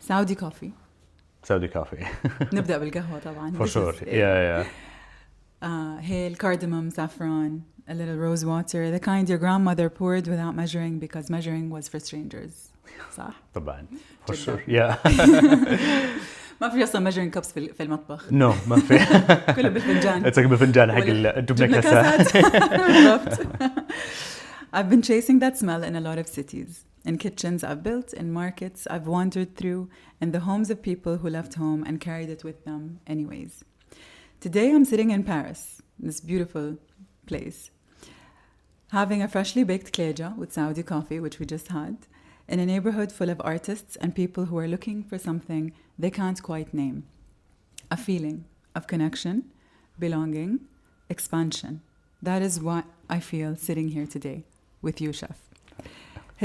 Saudi coffee. Saudi coffee. نبدأ بالقهوة طبعا. For sure. Yeah. Hail, cardamom, saffron, a little rose water, the kind your grandmother poured without measuring because measuring was for strangers. صح؟ طبعا. For جداً. sure. Yeah. ما في أصلا measuring cups في المطبخ. No, ما في. كله بالفنجان. It's like بالفنجان حق الجبنة كاسات. بالضبط. I've been chasing that smell in a lot of cities. In kitchens I've built, in markets I've wandered through, in the homes of people who left home and carried it with them anyways. Today I'm sitting in Paris, this beautiful place, having a freshly baked klaija with Saudi coffee, which we just had, in a neighborhood full of artists and people who are looking for something they can't quite name. A feeling of connection, belonging, expansion. That is what I feel sitting here today with you, Chef.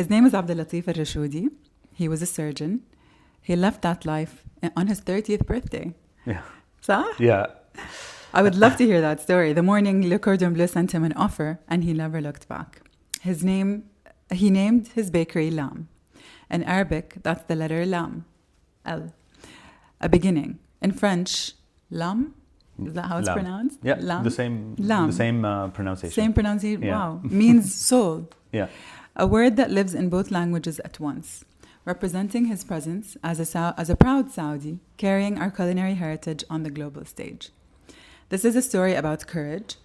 His name is Abdel Latif Al-Rashudi. He was a surgeon. He left that life on his 30th birthday. Yeah. صح? Yeah. I would love to hear that story. The morning Le Cordon Bleu sent him an offer and he never looked back. He named his bakery LAM. In Arabic, that's the letter LAM, L. A beginning. In French, LAM, is that how it's Lamb. pronounced? Yeah. LAM. The same pronunciation. Same pronunciation. Yeah. Wow. Means soul. Yeah. A word that lives in both languages at once, representing his presence as a proud Saudi, carrying our culinary heritage on the global stage. This is a story about courage,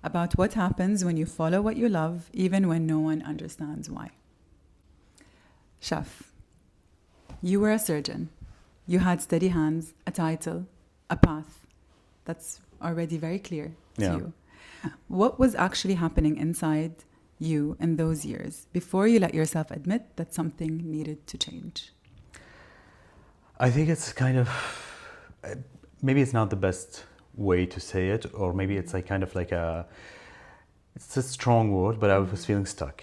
about what happens when you follow what you love, even when no one understands why. Chef, you were a surgeon. You had steady hands, a title, a path. That's already very clear to you. What was actually happening inside you in those years before you let yourself admit that something needed to change? I think it's kind of, maybe it's not the best way to say it, or maybe it's like kind of like it's a strong word, but I was feeling stuck.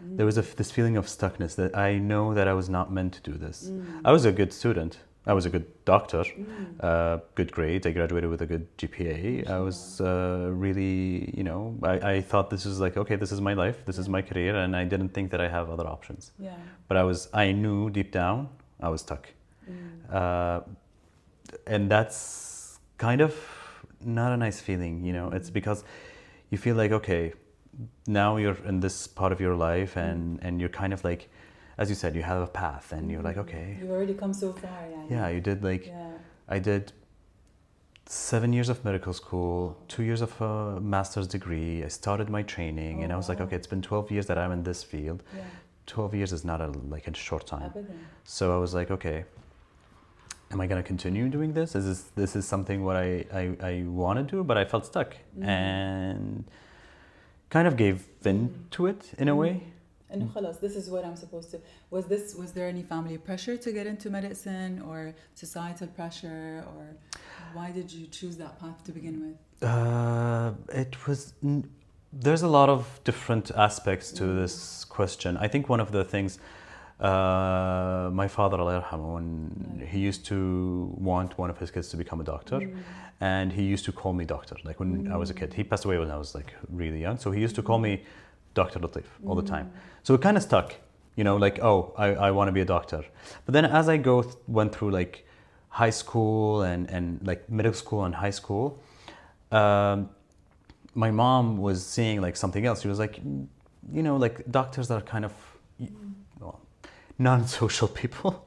There was this feeling of stuckness that I know that I was not meant to do this. I was a good student. I was a good doctor, good grades. I graduated with a good GPA. I was really, I thought this is like, okay, this is my life, this is my career, and I didn't think that I have other options. Yeah. But I knew deep down I was stuck. And that's kind of not a nice feeling, It's because you feel like, okay, now you're in this part of your life and you're kind of like, as you said, you have a path and you're like, okay. You've already come so far. Yeah, you did I did 7 years of medical school, 2 years of a master's degree. I started my training and I was like, okay, it's been 12 years that I'm in this field. Yeah. 12 years is not a short time. Abadan. So I was like, okay, am I going to continue doing this? This is something what I want to do, but I felt stuck and kind of gave in to it in a way. And خلاص, this is what I'm supposed to. Was there any family pressure to get into medicine or societal pressure, or why did you choose that path to begin with? There's a lot of different aspects to this question. I think one of the things, my father, Allah yarhamu, when he used to want one of his kids to become a doctor, and he used to call me doctor, like when I was a kid. He passed away when I was like really young, so he used to call me Dr. Latif all the time. So it kind of stuck, like, oh, I want to be a doctor. But then as I went through like high school and like middle school and high school, my mom was seeing like something else. She was like, like doctors are kind of non-social people.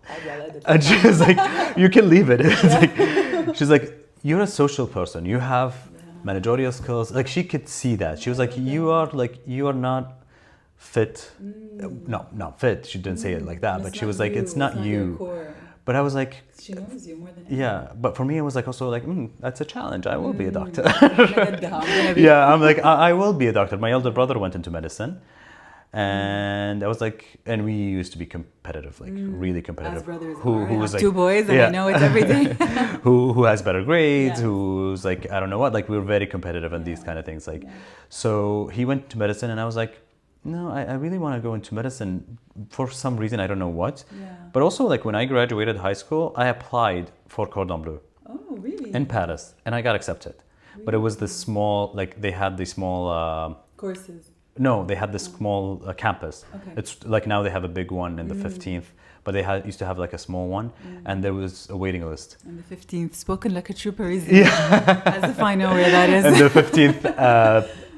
And she was like, you can leave it. It's like, she's like, you're a social person. You have managerial skills. Like she could see that. She was like, you are not fit. No, not fit. She didn't say it like that, but she was like, it's not you. But I was like, she knows you more than yeah. But for me, it was like also like, that's a challenge. I will be a doctor. Yeah, I'm like, I will be a doctor. My elder brother went into medicine. And I was like, and we used to be competitive, like really competitive. As brothers who are. was like, 2 boys, and I know it every day. who has better grades? Who's like, I don't know what. Like we were very competitive and these kind of things. Like, so he went to medicine, and I was like, no, I really want to go into medicine for some reason. I don't know what. But also, like when I graduated high school, I applied for Cordon Bleu. Oh, really? In Paris, and I got accepted. Really? But it was the small, like they had the small courses. No, they had this small campus. Okay. It's like now they have a big one in the 15th, but they used to have like a small one, and there was a waiting list. And the 15th, spoken like a true Parisian. Yeah. As if I know where that is. And the 15th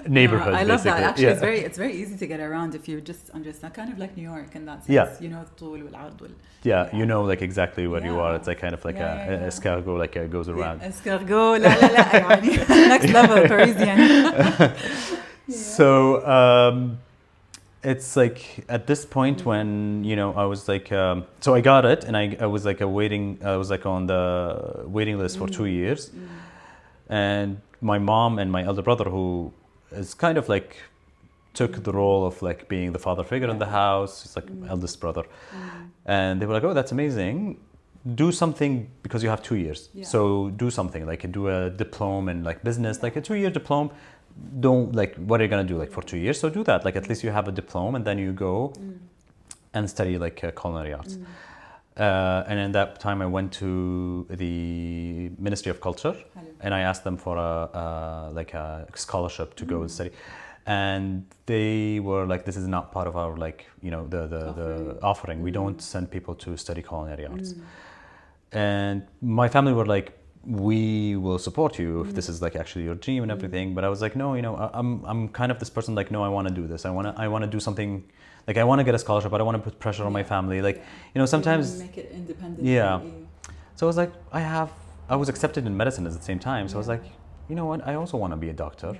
neighborhood. I love basically. that. Actually, it's very easy to get around if you just understand. Kind of like New York in that sense. Yeah. You know, الطول والعرض Yeah, you know, like exactly where you are. Yeah. It's like kind of like Yeah. escargot, like goes around. Escargot, لا لا لا يعني next level Parisian. So it's like at this point when, you know, I was like, so I got it, and I was like I was like on the waiting list for 2 years. And my mom and my elder brother, who is kind of like took the role of like being the father figure in the house. He's like eldest brother. And they were like, oh, that's amazing. Do something, because you have 2 years. Yeah. So do something, like do a diploma in like business, like a 2-year diploma. Don't like, what are you going to do like for 2 years? So do that. Like at least you have a diploma, and then you go and study like culinary arts. And in that time I went to the Ministry of Culture, and I asked them for a scholarship to go and study. And they were like, this is not part of our like, you know, the offering. We don't send people to study culinary arts. And my family were like, we will support you if this is like actually your dream and everything. But I was like, no, you know, I'm kind of this person like, no, I want to do this. I want to do something. Like I want to get a scholarship. I don't want to put pressure on my family. Like, you know, sometimes make it independent. Yeah. So I was like, I was accepted in medicine at the same time. So I was like, you know what? I also want to be a doctor.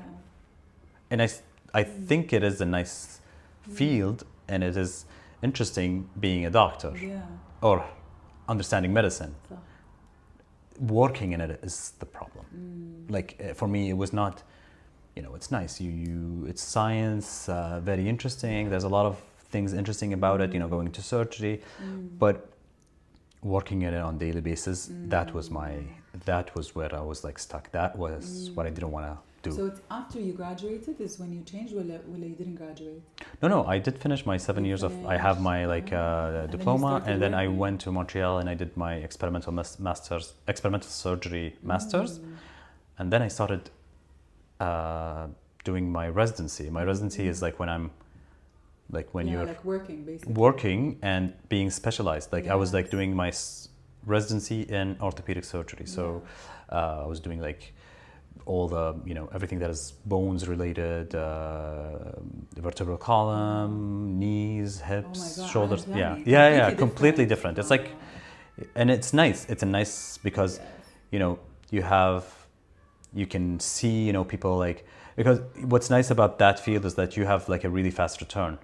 And I think it is a nice field, and it is interesting being a doctor or understanding medicine. Working in it is the problem. Like for me, it was not, you know, it's nice. It's science, very interesting. There's a lot of things interesting about it, you know, going into surgery, but working in it on a daily basis, that was where I was like stuck. That was what I didn't want to do. So it's after you graduated is when you changed, or you didn't graduate? No, I did finish my 7 years of, I have my like diploma, and then I went to Montreal and I did my experimental surgery masters, and then I started doing my residency. My residency is like when I'm like you're like working basically. Working and being specialized. Like I was like doing my residency in orthopedic surgery. So I was doing like all the, you know, everything that is bones related, the vertebral column, knees, hips, shoulders. Completely different. It's like, and it's nice. It's a nice, because, you know, you can see, you know, people like, because what's nice about that field is that you have like a really fast return.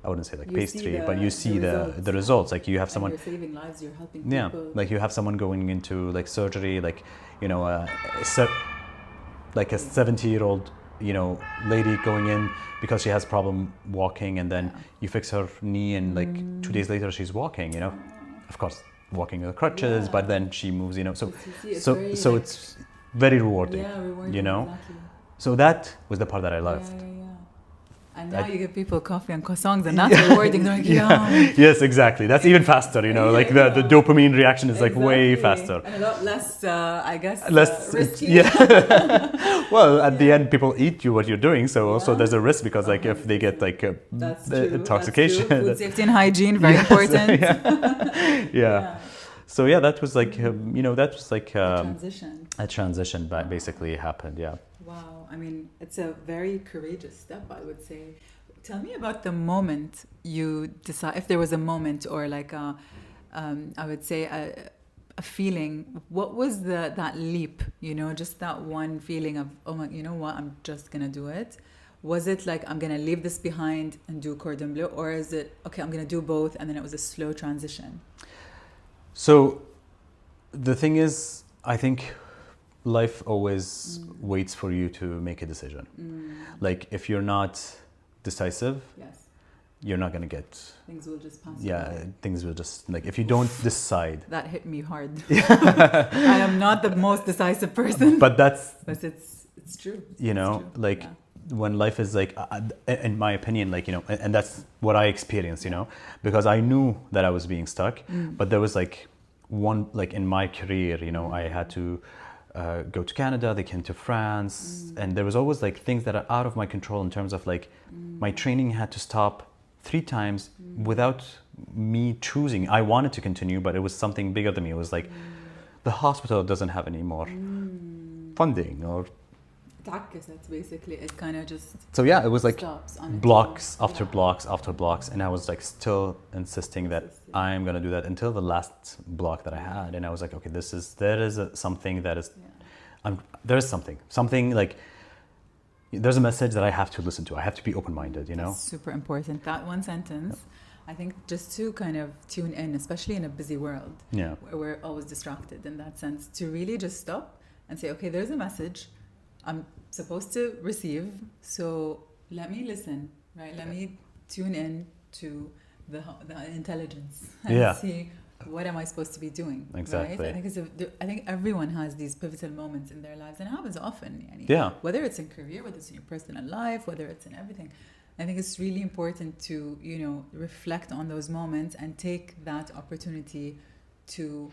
I wouldn't say like pastry, but you see the results. Like you have someone, you're saving lives, you're helping people. Like you have someone going into like surgery, like, you know, like a 70-year-old, you know, lady going in because she has problem walking, and then you fix her knee, and like 2 days later she's walking, you know, of course walking with crutches, but then she moves, you know, so it's very rewarding, you know. Exactly. So that was the part that I loved. And now you give people coffee and croissants, and that's rewarding. They're like, Yes, exactly. That's even faster, you know, like the dopamine reaction is like way faster. And a lot less, I guess, risky. Well, at the end, people eat you what you're doing. So also there's a risk, because like if they get like intoxication. Food safety and hygiene, very important. So that was like, you know, that was like a transition. Basically happened, Wow, I mean, it's a very courageous step, I would say. Tell me about the moment you decide, if there was a moment or like I would say a feeling. What was that leap? You know, just that one feeling of, oh my, you know what, I'm just gonna do it. Was it like, I'm gonna leave this behind and do cordon bleu, or is it okay, I'm gonna do both, and then it was a slow transition? So the thing is, I think life always waits for you to make a decision. Like if you're not decisive, you're not going to get... Things will just pass. Things will just, like, if you don't decide... That hit me hard. I am not the most decisive person. But it's true. You know, like when life is like, in my opinion, like, you know, and that's what I experienced, you know, because I knew that I was being stuck, but there was like one, like in my career, you know, I had to go to Canada, they came to France, and there was always like things that are out of my control in terms of like my training had to stop 3 times without me choosing. I wanted to continue, but it was something bigger than me. It was like the hospital doesn't have any more funding or تعكست basically. It kind of just so yeah, it was like stops on its blocks own. after blocks after blocks, and I was like still insisting that I'm gonna do that until the last block that I had, and I was like, okay, something that is, there is something like there's a message that I have to listen to. I have to be open-minded, you know. That's super important. That one sentence, I think, just to kind of tune in, especially in a busy world, Yeah, where we're always distracted in that sense, to really just stop and say, okay, there's a message I'm supposed to receive, so let me listen, right? Let me tune in to the intelligence and see what am I supposed to be doing. Exactly. Right? I think everyone has these pivotal moments in their lives, and it happens often. Yani, yeah, whether it's in career, whether it's in your personal life, whether it's in everything. I think it's really important to, you know, reflect on those moments and take that opportunity to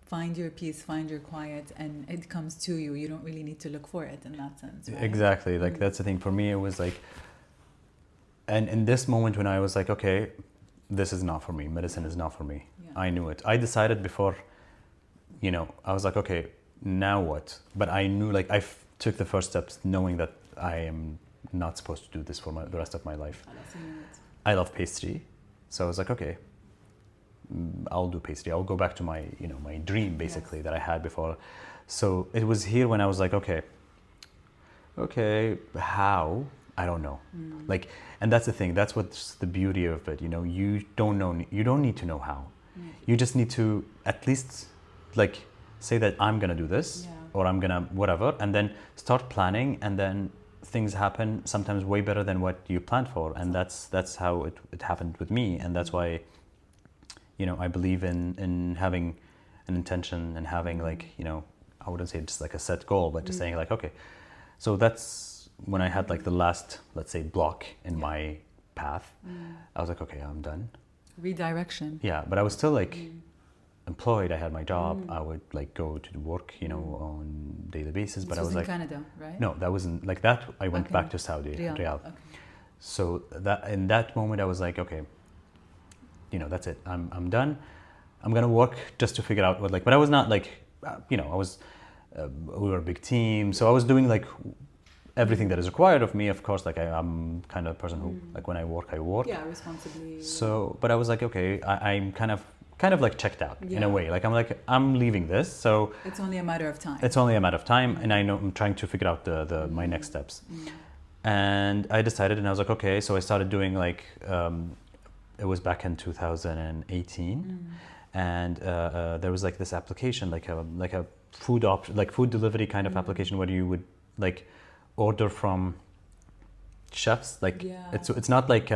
find your peace, find your quiet, and it comes to you. You don't really need to look for it in that sense. Right? exactly. Like that's the thing for me. It was like, and in this moment when I was like, okay, this is not for me. Medicine is not for me. Yeah. I knew it. I decided before, you know, I was like, okay, now what? But I knew, like, took the first steps knowing that I am not supposed to do this for the rest of my life. I love pastry. So I was like, okay, I'll do pastry. I'll go back to my, you know, my dream basically that I had before. So it was here when I was like, okay, how? I don't know. Like, and that's the thing. That's what's the beauty of it. You know, you don't know. You don't need to know how. You just need to at least like say that I'm gonna do this or I'm gonna whatever, and then start planning, and then things happen sometimes way better than what you planned for, and that's how it happened with me, and that's why, you know, I believe in having an intention and having, like, you know, I wouldn't say just like a set goal, but just saying like, okay, so that's when I had like the last, let's say, block in my path. I was like, okay, I'm done. Redirection. Yeah, but I was still like employed. I had my job. I would like go to work, you know, on daily basis. But I was in like, Canada, right? no, that wasn't like that. I went back to Saudi, Riyadh. Okay. So that in that moment, I was like, okay, you know, that's it. I'm done. I'm gonna work just to figure out what, like. But I was not like, you know, I was. We were a big team, so I was doing like everything that is required of me. Of course, like I'm kind of a person who, like, when I work, I work. Yeah, responsibly. So, but I was like, okay, I'm kind of like checked out in a way. Like I'm leaving this, so it's only a matter of time. It's only a matter of time, and I know I'm trying to figure out my next steps. And I decided, and I was like, okay. So I started doing like, it was back in 2018, and there was like this application, like a food delivery kind of application where you would like order from chefs. Like it's not like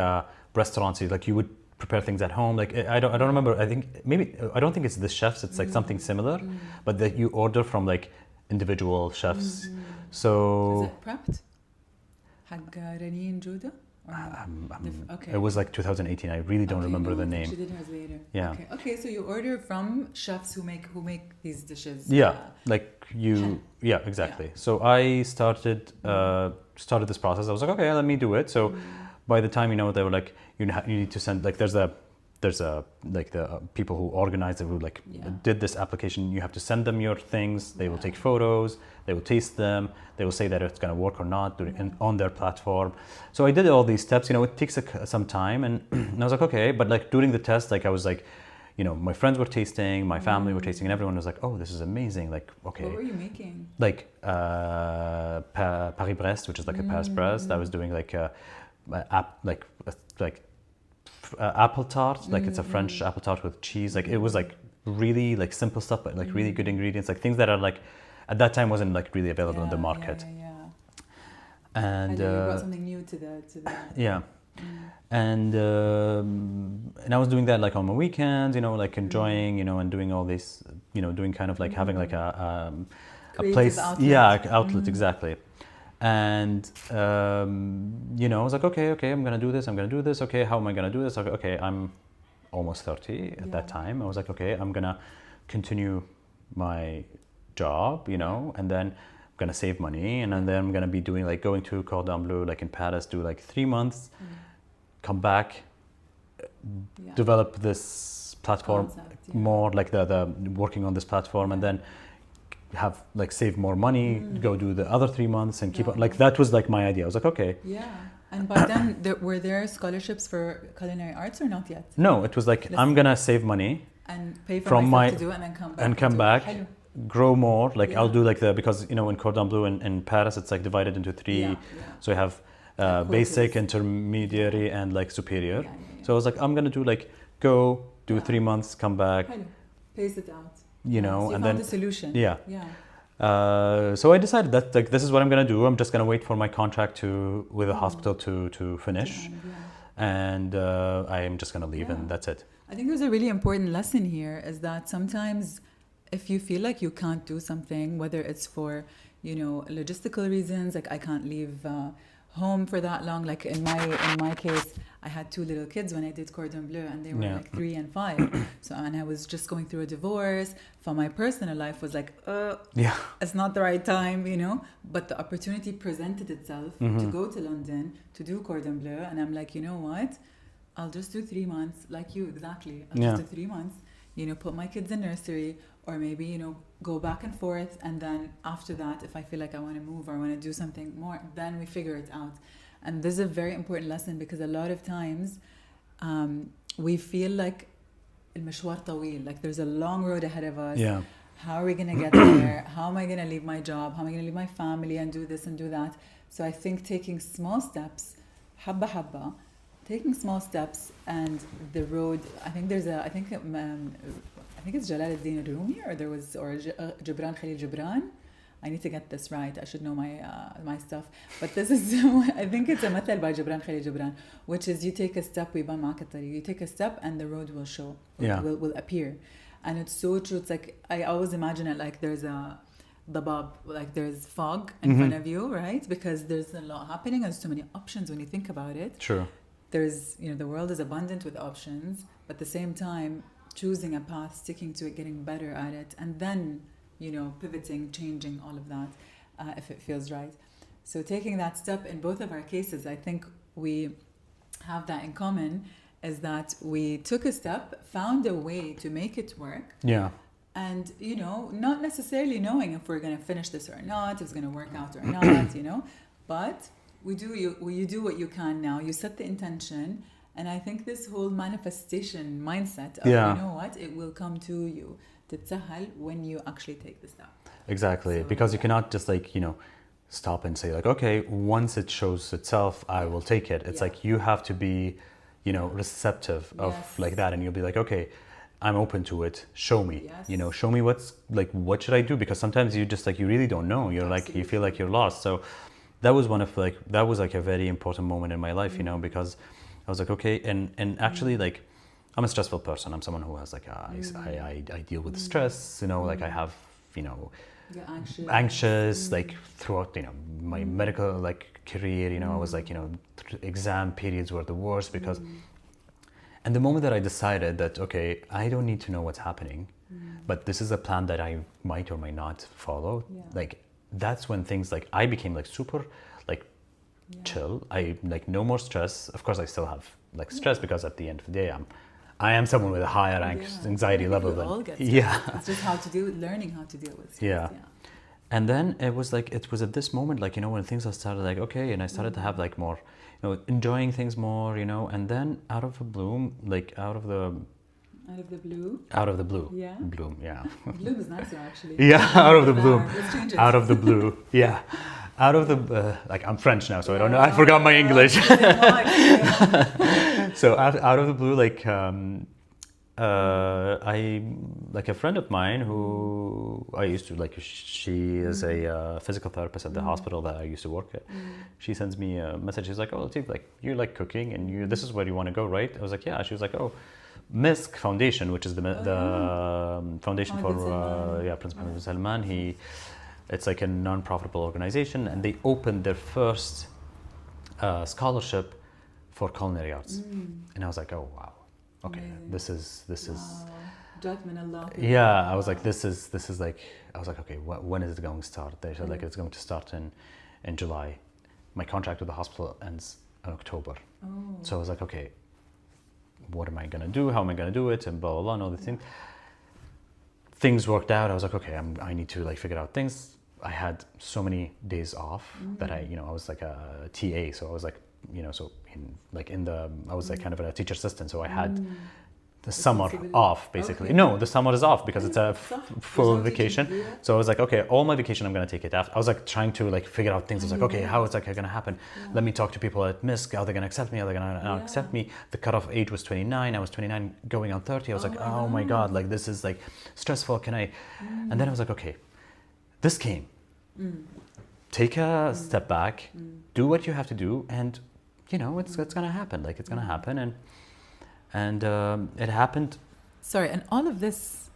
restaurants. Like you would prepare things at home. Like I don't remember. I don't think it's the chefs. It's like something similar, but that you order from like individual chefs. So is it prepped? حق رنين جودة? It was like 2018. I really don't remember the name. She did hers later. Yeah. Okay. So you order from chefs who make these dishes. Yeah, like you. Yeah, exactly. Yeah. So I started this process. I was like, okay, let me do it. So by the time, you know, they were like, you need to send, like, there's a like the people who organized it, who like did this application. You have to send them your things. They will take photos. They will taste them. They will say that it's going to work or not on their platform. So I did all these steps. You know, it takes some time, and I was like, okay. But like during the test, like I was like, you know, my friends were tasting, my family were tasting, and everyone was like, oh, this is amazing. Like, okay. What were you making? Like Paris-Brest, which is like a Paris-Brest. I was doing like apple tart, like it's a French apple tart with cheese. Like it was like really like simple stuff, but like really good ingredients, like things that are like at that time wasn't like really available in the market. And you brought something new to the and I was doing that like on my weekends, you know, like enjoying, you know, and doing all this, you know, doing kind of like having like a place outlet. Exactly. And you know, I was like, okay, I'm gonna do this. Okay, how am I gonna do this? Okay, I'm almost 30 at that time. I was like, okay, I'm gonna continue my job, you know, and then I'm gonna save money, and then I'm gonna be doing like going to Cordon Bleu, like in Paris, do like 3 months, come back, develop this platform Concept, more, like the working on this platform, and then have like save more money, go do the other 3 months, and keep on. Like that was like my idea. I was like, okay. Yeah. And by then, were there scholarships for culinary arts or not yet? No, it was like I'm gonna save money and pay for from myself to do it, and then come back. And grow more. Like I'll do like because you know in Cordon Bleu in Paris it's like divided into 3. So you have basic, intermediary, and like superior. So I was like, I'm gonna do like go do 3 months, come back, pace it out. You know, so and found then the solution. Yeah. So I decided that like this is what I'm gonna do. I'm just gonna wait for my contract with the hospital to finish, and I'm just gonna leave, and that's it. I think there's a really important lesson here is that sometimes if you feel like you can't do something, whether it's for, you know, logistical reasons, like I can't leave home for that long. Like in my case, I had 2 little kids when I did Cordon Bleu, and they were like 3 and 5. So, and I was just going through a divorce. For my personal life was like, it's not the right time, you know. But the opportunity presented itself to go to London to do Cordon Bleu, and I'm like, you know what? I'll just do 3 months, like you exactly. I'll just do 3 months. You know, put my kids in nursery, or maybe, you know, go back and forth, and then after that, if I feel like I want to move or I want to do something more, then we figure it out. And this is a very important lesson, because a lot of times we feel like المشوار طويل, like there's a long road ahead of us. How are we going to get there? How am I going to leave my job? How am I going to leave my family and do this and do that? So I think taking small steps, حبة حبة, taking small steps, and the road, I think it's Jalal ad-Din Rumi, or Gibran Khalil Gibran. I need to get this right. I should know my stuff. But this is, I think it's a مثل by Gibran Khalil Gibran, which is you take a step, ويبان معك الطريق. You take a step and the road will show, will appear. And it's so true. It's like, I always imagine it like there's a ضباب, like there's fog in front of you, right? Because there's a lot happening, and so many options when you think about it. True. There's, you know, the world is abundant with options, but at the same time, choosing a path, sticking to it, getting better at it, and then, you know, pivoting, changing, all of that, if it feels right. So taking that step in both of our cases, I think we have that in common, is that we took a step, found a way to make it work. And, you know, not necessarily knowing if we're going to finish this or not, if it's going to work out or not, you know, but you do what you can now. You set the intention. And I think this whole manifestation mindset of, you know what, it will come to you, تتسهل, when you actually take the step. Exactly. So, because you cannot just like, you know, stop and say like, okay, once it shows itself, I will take it. It's like you have to be, you know, receptive of like that. And you'll be like, okay, I'm open to it. Show me, you know, show me what's like, what should I do? Because sometimes you just like, you really don't know. You're like, you feel like you're lost. So that was that was like a very important moment in my life, you know, because I was like, okay, and actually, like, I'm a stressful person. I'm someone who has like, I deal with stress, you know, like I have, you know, anxious, like throughout, you know, my medical like career, you know, I was like, you know, exam periods were the worst because, and the moment that I decided that, okay, I don't need to know what's happening, but this is a plan that I might or might not follow, like, that's when things like, I became like super, like, chill. I like no more stress. Of course I still have like stress because at the end of the day I am someone with a higher anxiety level than it's just learning how to deal with stress. And then it was at this moment, like, you know, when things started like, okay, and I started to have like more, you know, enjoying things more, you know, and then out of the blue, Out of the blue. Bloom, yeah. Bloom is nicer actually. Out of the bloom. Let's change it. Out of the blue, yeah. Out of the, like, I'm French now, so I don't know. I forgot my English. So out of the blue, like, I, like a friend of mine who I used to, like, she is a physical therapist at the hospital that I used to work at. She sends me a message. She's like, oh, Latif, like, you like cooking and this is where you want to go, right? I was like, yeah. She was like, oh, MISC Foundation, which is the foundation for Prince Mohammed bin Salman. It's like a non-profitable organization, and they opened their first scholarship for culinary arts. And I was like, oh wow, okay, this is جات من الله. Yeah, I was like, this is like, I was like, okay, when is it going to start? They said like it's going to start in July. My contract with the hospital ends in October. Oh. So I was like, okay, what am I gonna do? How am I gonna do it? And blah blah blah, and all these things. Things worked out. I was like, okay, I need to like figure out things. I had so many days off that I was like a TA, so I was like, so I was like kind of a teacher assistant, so I had the summer off basically. Okay. No, the summer is off because it's a full vacation. So I was like, okay, all my vacation I'm gonna take it after. I was like trying to like figure out things. I was like, okay, how is that gonna happen? Let me talk to people at MISC. Are they gonna accept me? Are they gonna not accept me? The cutoff age was 29. I was 29 going on 30. I was like, oh my God, like this is like stressful. Can I? And then I was like, okay, this came. Take a step back, do what you have to do, and it's gonna happen. Like it's gonna happen, and it happened. Sorry, and all of this,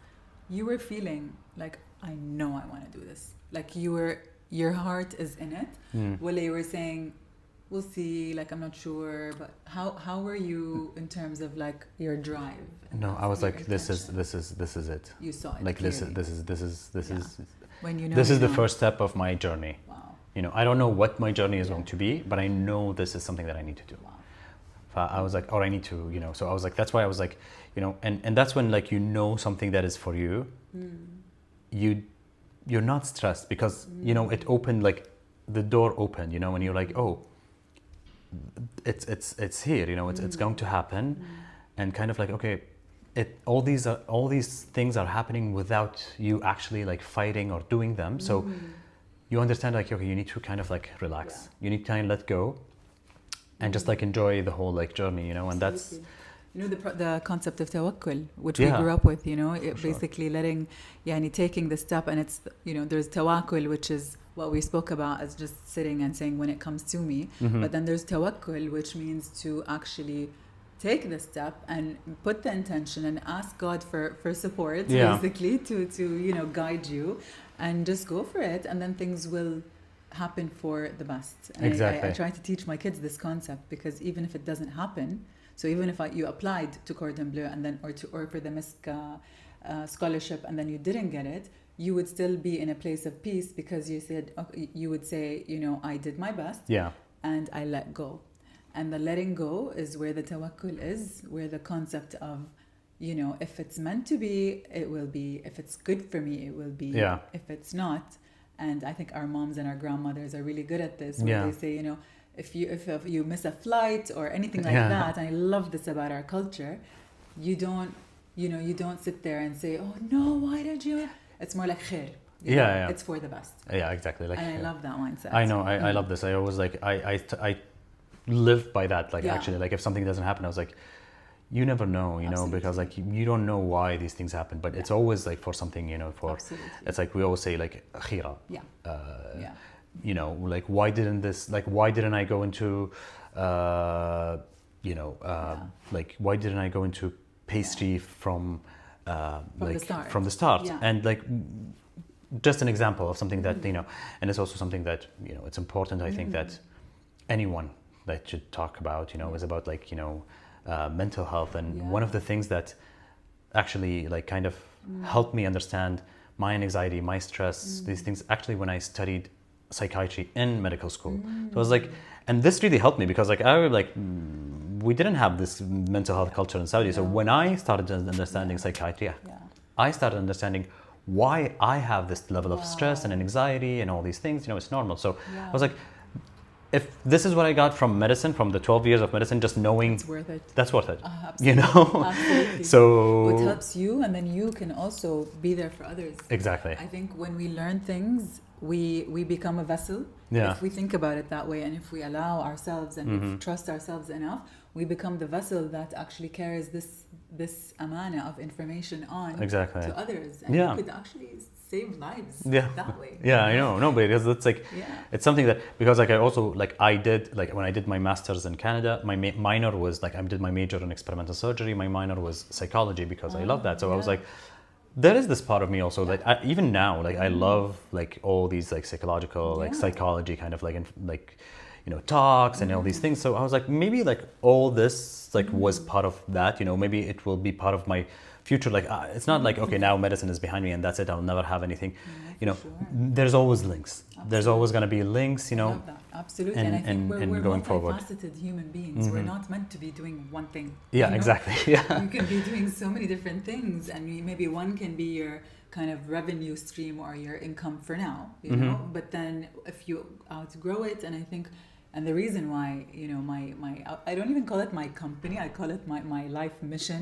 you were feeling like, I know I want to do this. Like your heart is in it. Well, you were saying, we'll see. Like I'm not sure, but how were you in terms of like your drive? No, I was like, this is it. You saw it. Like clearly. this is. When you know. This is the first step of my journey. Wow. I don't know what my journey is going to be, but I know this is something that I need to do. Wow. I was like, or I need to, so I was like, that's why I was like, and that's when like, something that is for you, you're not stressed because, it opened, like the door opened, and you're like, oh, it's here, it's going to happen. And kind of like, okay, all these things are happening without you actually like fighting or doing them. So you understand like, okay, you need to kind of like relax. You need to kind of let go and just like enjoy the whole like journey, and that's the concept of tawakkul, which we grew up with, basically letting, taking the step, and it's, there's tawakkul, which is what we spoke about as just sitting and saying when it comes to me, but then there's tawakkul, which means to actually take the step and put the intention and ask God for support, basically to guide you, and just go for it, and then things will happen for the best. And exactly. I try to teach my kids this concept, because even if it doesn't happen, so even if you applied to Cordon Bleu and then or for the MISC scholarship and then you didn't get it, you would still be in a place of peace, because you said, okay, you would say, I did my best, and I let go. And the letting go is where the tawakkul is, where the concept of, if it's meant to be, it will be. If it's good for me, it will be. If it's not. And I think our moms and our grandmothers are really good at this, where they say, if you miss a flight or anything like that, and I love this about our culture, you don't sit there and say, oh no, why did you? It's more like khair. It's for the best. Yeah, exactly. Like, and I love that mindset. I know, I love this. I always like, I live by that. Like actually, like if something doesn't happen, I was like, you never know, because like you don't know why these things happen, but it's always like for something, Absolutely. It's like we always say like khira. Like why didn't I go into like why didn't I go into pastry from the start. And like just an example of something that and it's also something that it's important, I think, that anyone that should talk about is about like mental health. And one of the things that actually like kind of helped me understand my anxiety, my stress, these things, actually when I studied psychiatry in medical school. So I was like, and this really helped me, because like we didn't have this mental health culture in Saudi. So when I started understanding psychiatry, I started understanding why I have this level of stress and anxiety and all these things. It's normal. So I was like, if this is what I got from medicine, from the 12 years of medicine, just knowing it's worth it. That's worth it. Absolutely. Absolutely. So it helps you, and then you can also be there for others. Exactly. I think when we learn things, we become a vessel. If we think about it that way, and if we allow ourselves and if we trust ourselves enough, we become the vessel that actually carries this amana of information on to others, and you could actually save lives that way. I know. No, but it's like it's something that, because like I also like I did, like when I did my master's in Canada, my minor was like, I did my major in experimental surgery, my minor was psychology, because I love that. So I was like, there is this part of me also that even now, like I love like all these like psychological, like psychology kind of like talks and all these things. So I was like, maybe like all this like was part of that, maybe it will be part of my future, like it's not like, okay, now medicine is behind me and that's it, I'll never have anything. You know, sure. there's always links. There's always going to be links, you I know. love that. Absolutely. And I think we're going forward. multifaceted human beings. We're not meant to be doing one thing. Yeah, you know? exactly. Yeah. You can be doing so many different things, and maybe one can be your kind of revenue stream or your income for now, you know. But then if you outgrow it, and I think, and the reason why, you know, my I don't even call it my company, I call it my life mission,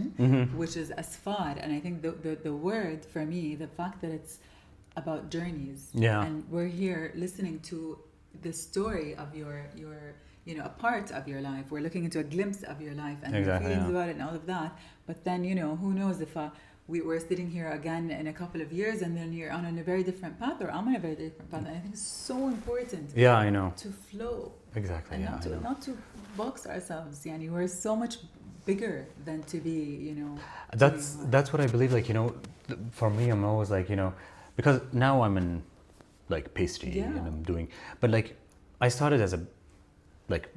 which is Asfar. And I think the word for me, the fact that it's about journeys, and we're here listening to the story of your you know, a part of your life. We're looking into a glimpse of your life and your feelings about it and all of that. But then, you know, who knows if we're sitting here again in a couple of years, and then you're on a very different path, or I'm on a very different path. And I think it's so important. Yeah, I know. To flow. Exactly. And Yeah. not to box ourselves. Yani, we're so much bigger than to be, you know. That's what I believe. Like, you know, for me, I'm always like, you know, because now I'm in like pastry and I'm doing, but like I started as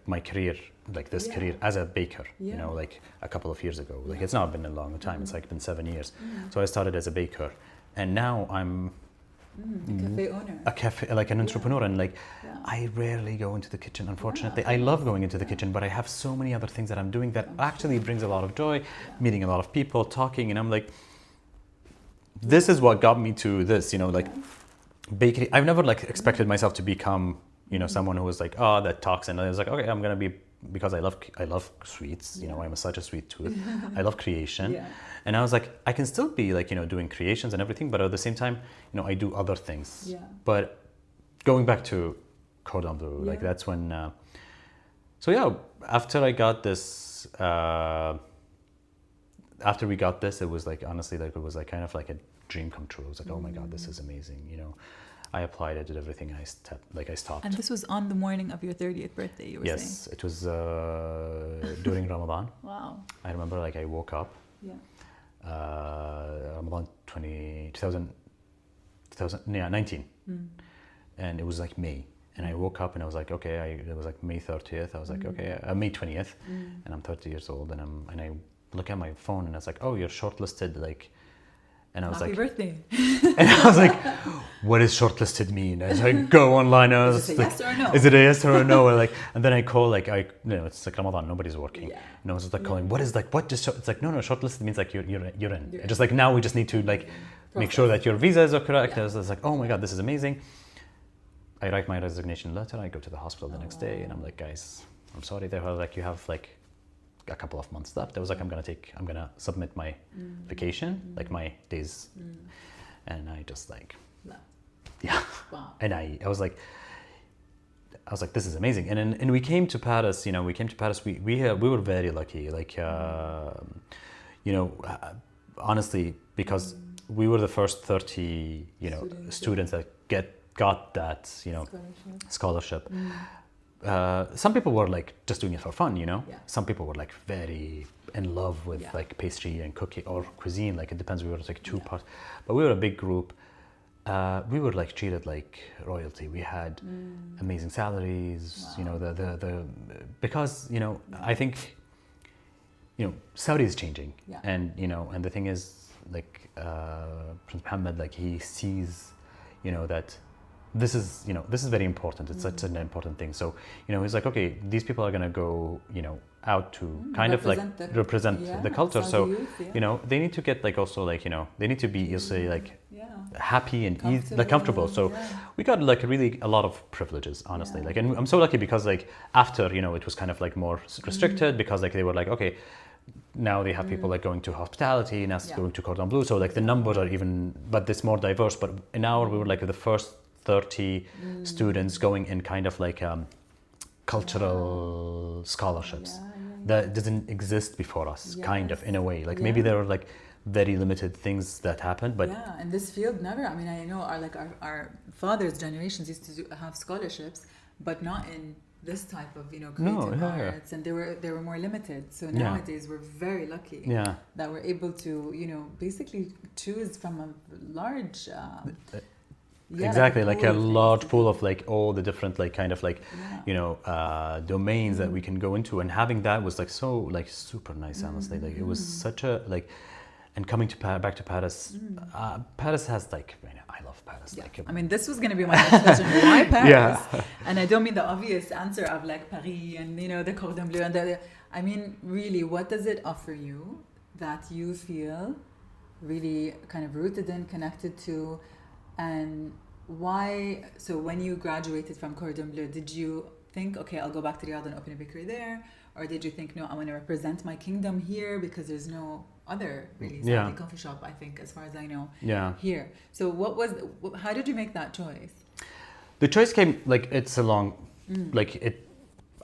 my career, like this career as a baker, you know, like a couple of years ago. Like it's not been a long time. It's like been 7 years. So I started as a baker, and now I'm a cafe owner. A cafe, like an entrepreneur, and like I rarely go into the kitchen, unfortunately. I love going into the kitchen, but I have so many other things that I'm doing that actually brings a lot of joy, meeting a lot of people, talking, and I'm like, this is what got me to this, you know, like bakery. I've never like expected myself to become, you know, someone who was like, oh, that talks, and I was like, okay, I'm gonna be, because I love sweets, you know, I'm such a sweet tooth. I love creation. And I was like, I can still be like, you know, doing creations and everything, but at the same time, you know, I do other things. But going back to cordon bleu, like that's when, so yeah, after I got this, after we got this, it was like, honestly, like it was like kind of like a dream come true. It was like, oh my God, this is amazing. You know, I applied, I did everything, I stopped. And this was on the morning of your 30th birthday, you were saying? Yes, it was during Ramadan. Wow. I remember like I woke up. Ramadan 2019. And it was like May. And I woke up and I was like, okay, it was like May 30th. I was like, okay, May 20th. And I'm 30 years old, and I look at my phone and I was like, oh, you're shortlisted, like, and I was Happy like, birthday. And I was like, what does shortlisted mean? And I go online and I was Is it like, yes or no? Is it a yes or a no? Or like, and then I call, like, you know, it's like Ramadan, nobody's working. And I was just like calling, what is like, what just, it's like, no, shortlisted means like you're in. Just like now we just need to like make sure that your visas are correct. I was like, oh my God, this is amazing. I write my resignation letter. I go to the hospital the next day and I'm like, guys, I'm sorry. They were like, you have like a couple of months left. I was like, I'm gonna submit my vacation, like my days. And I just like, Wow. And I was like, this is amazing. And we came to Paris, you know, we were very lucky. Like, you know, honestly, because we were the first 30, you know, students that got that, you know, scholarship. Some people were like just doing it for fun, you know. Some people were like very in love with like pastry and cooking or cuisine. Like it depends. We were like two parts, but we were a big group. We were like treated like royalty. We had amazing salaries. You know, the because, you know, I think, you know, Saudi is changing, and you know, and the thing is, like Prince Mohammed, like he sees, you know, that this is very important. It's such an important thing. So, you know, he's like, okay, these people are gonna go, you know, out to kind of like represent the culture. So, you know, they need to get like also like, you know, they need to be, you'll say like happy and easy, like comfortable. So we got like really a lot of privileges, honestly. Like, and I'm so lucky because like after, you know, it was kind of like more restricted because like they were like, okay, now they have people like going to hospitality, now going to cordon bleu. So like the numbers are even, but it's more diverse. But in our, we were like the first 30 students going in kind of like cultural scholarships that didn't exist before us, kind of in a way. Like maybe there were like very limited things that happened, but in this field never. I mean, I know our fathers' generations used to have scholarships, but not in this type of, you know, creative arts, and they were more limited. So nowadays we're very lucky that we're able to, you know, basically choose from a large exactly, like a large pool of like all the different like kind of like you know domains that we can go into, and having that was like so like super nice, honestly. Like it was such a like, and coming to back to Paris, Paris has like, I love Paris. Yeah. Like, I mean, this was going to be my next question. Why Paris? Yeah. And I don't mean the obvious answer of like Paris and, the cordon bleu. And I mean, really, what does it offer you that you feel really kind of rooted in, connected to, and why? So when you graduated from cordon bleu, did you think, okay, I'll go back to Riyadh and open a bakery there? Or did you think, no, I want to represent my kingdom here because there's no other really Saudi coffee shop, I think, as far as I know, here. So how did you make that choice? The choice came, like, it's a long,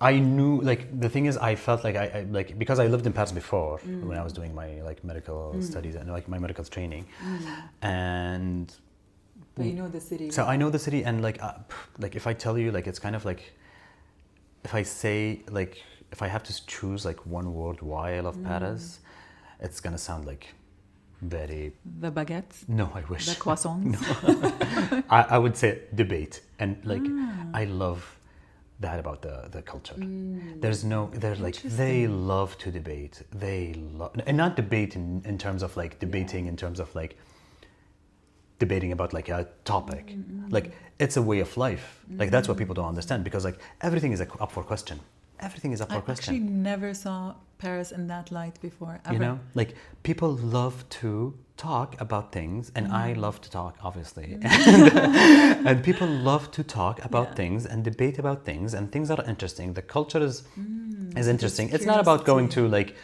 I knew, like, the thing is, I felt like I like, because I lived in Paris before when I was doing my, like, medical studies and, like, my medical training. And... But you know the city. So I know the city, and, like, if I tell you, like, it's kind of like, if I say, like, if I have to choose, like, one word why I love Paris, it's gonna sound like very... The baguettes? No, I wish. The croissants? No. I would say debate. And, like, I love that about the culture. They love to debate. And not debate in terms of, like, debating in terms of, like, debating about, like, a topic. Like, it's a way of life. Like, that's what people don't understand, because, like, everything is, like, up for question. Everything is up for question. I actually never saw Paris in that light before, ever. You know, like, people love to talk about things, and I love to talk, obviously. And people love to talk about things and debate about things, and things are interesting. The culture is interesting. It's not about going to, like,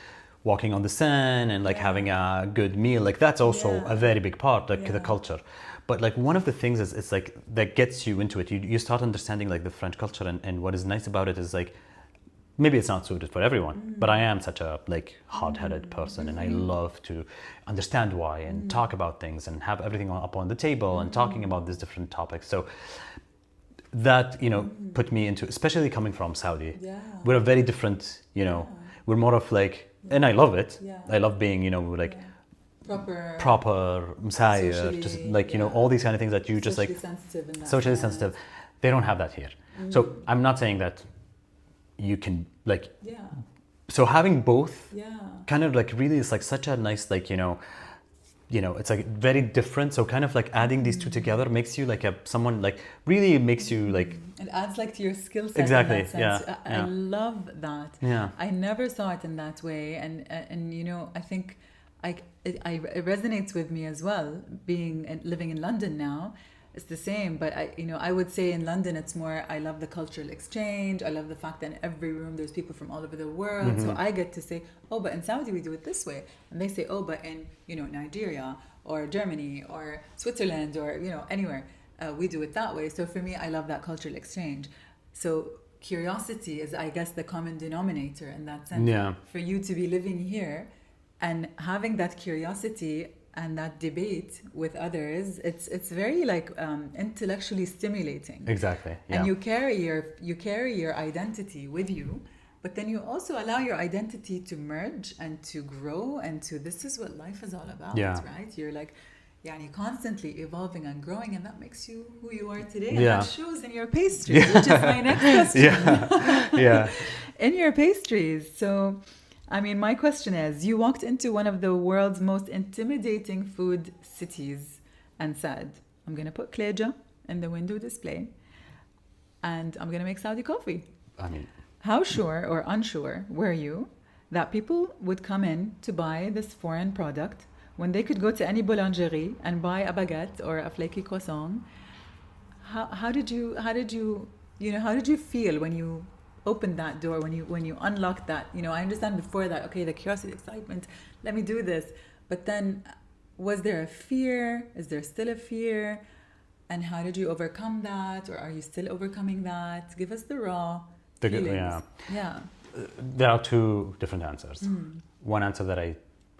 walking on the Seine and, like, having a good meal. Like, that's also a very big part, like, the culture. But, like, one of the things is, it's like, that gets you into it. You start understanding, like, the French culture, and what is nice about it is, like, maybe it's not suited for everyone, but I am such a, like, hard-headed person, and I love to understand why and talk about things and have everything up on the table and talking about these different topics. So that, put me into, especially coming from Saudi. Yeah. We're a very different, we're more of, like, and I love it. Yeah. I love being, like, proper, Messiah, just, like, all these kind of things that you just, like, socially sensitive. They don't have that here. So I'm not saying that you can, like, so having both kind of, like, really is, like, such a nice, like, it's, like, very different. So kind of, like, adding these two together makes you, like, someone, like, really makes you, like, it adds, like, to your skill set. Exactly. In that sense. I love that. Yeah. I never saw it in that way, and I think it resonates with me as well. Living in London now, it's the same, but I would say in London it's more, I love the cultural exchange. I love the fact that in every room there's people from all over the world. So I get to say, oh, but in Saudi we do it this way, and they say, oh, but in Nigeria or Germany or Switzerland or anywhere we do it that way. So for me, I love that cultural exchange. So curiosity is, I guess, the common denominator in that sense. Yeah. For you to be living here and having that curiosity and that debate with others, it's very, like, intellectually stimulating. Exactly. Yeah. And you carry your identity with you, but then you also allow your identity to merge and to grow, and this is what life is all about, right? You're, like, you're constantly evolving and growing, and that makes you who you are today. And that shows in your pastries, which is my next question. In your pastries. So, I mean, my question is, you walked into one of the world's most intimidating food cities and said, I'm going to put klaija in the window display and I'm going to make Saudi coffee. I mean, how sure or unsure were you that people would come in to buy this foreign product when they could go to any boulangerie and buy a baguette or a flaky croissant? How did you feel when you opened that door, when you unlocked that? I understand before that, okay, the curiosity, excitement, let me do this. But then, was there a fear? Is there still a fear? And how did you overcome that? Or are you still overcoming that? Give us the raw feelings. Yeah. There are two different answers. One answer that I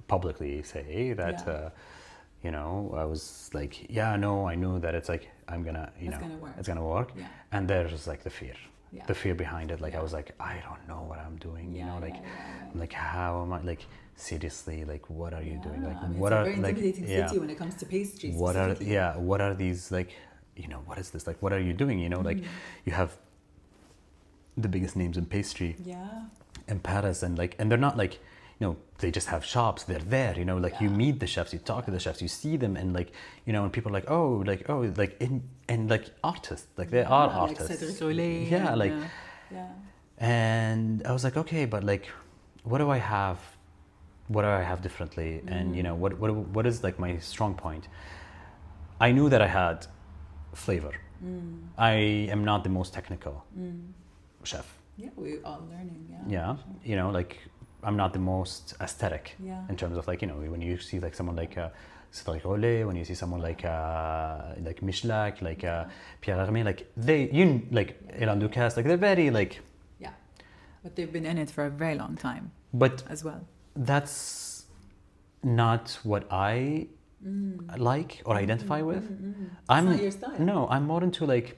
publicly say that, I was like, I knew that it's like, I'm gonna, it's gonna work. Yeah. And there's, like, the fear. Yeah. The fear behind it, like, I was like, I don't know what I'm doing, like, how am I, like, seriously, like, what are you doing, like, I mean, what it's are, a very intimidating city when it comes to pastries. What are these, like, what is this, like, what are you doing, like, you have the biggest names in pastry in Paris, and, like, and they're not, like, they just have shops, they're there, like you meet the chefs, you talk to the chefs, you see them, and like, and people are like, and like artists, like they are artists. Like Cedric Rollet, yeah, like, yeah. and I was like, okay, but like, what do I have? What do I have differently? And what is like my strong point? I knew that I had flavor. I am not the most technical chef. Yeah, we're all learning. Yeah, like I'm not the most aesthetic Yeah. in terms of like, when you see like someone like Cédric Rollet, when you see someone like Michelak, like Pierre Hermé, like like Elan Ducasse, like they're very like. Yeah, but they've been in it for a very long time. But as well, that's not what I like or identify with. It's not your style. No, I'm more into like,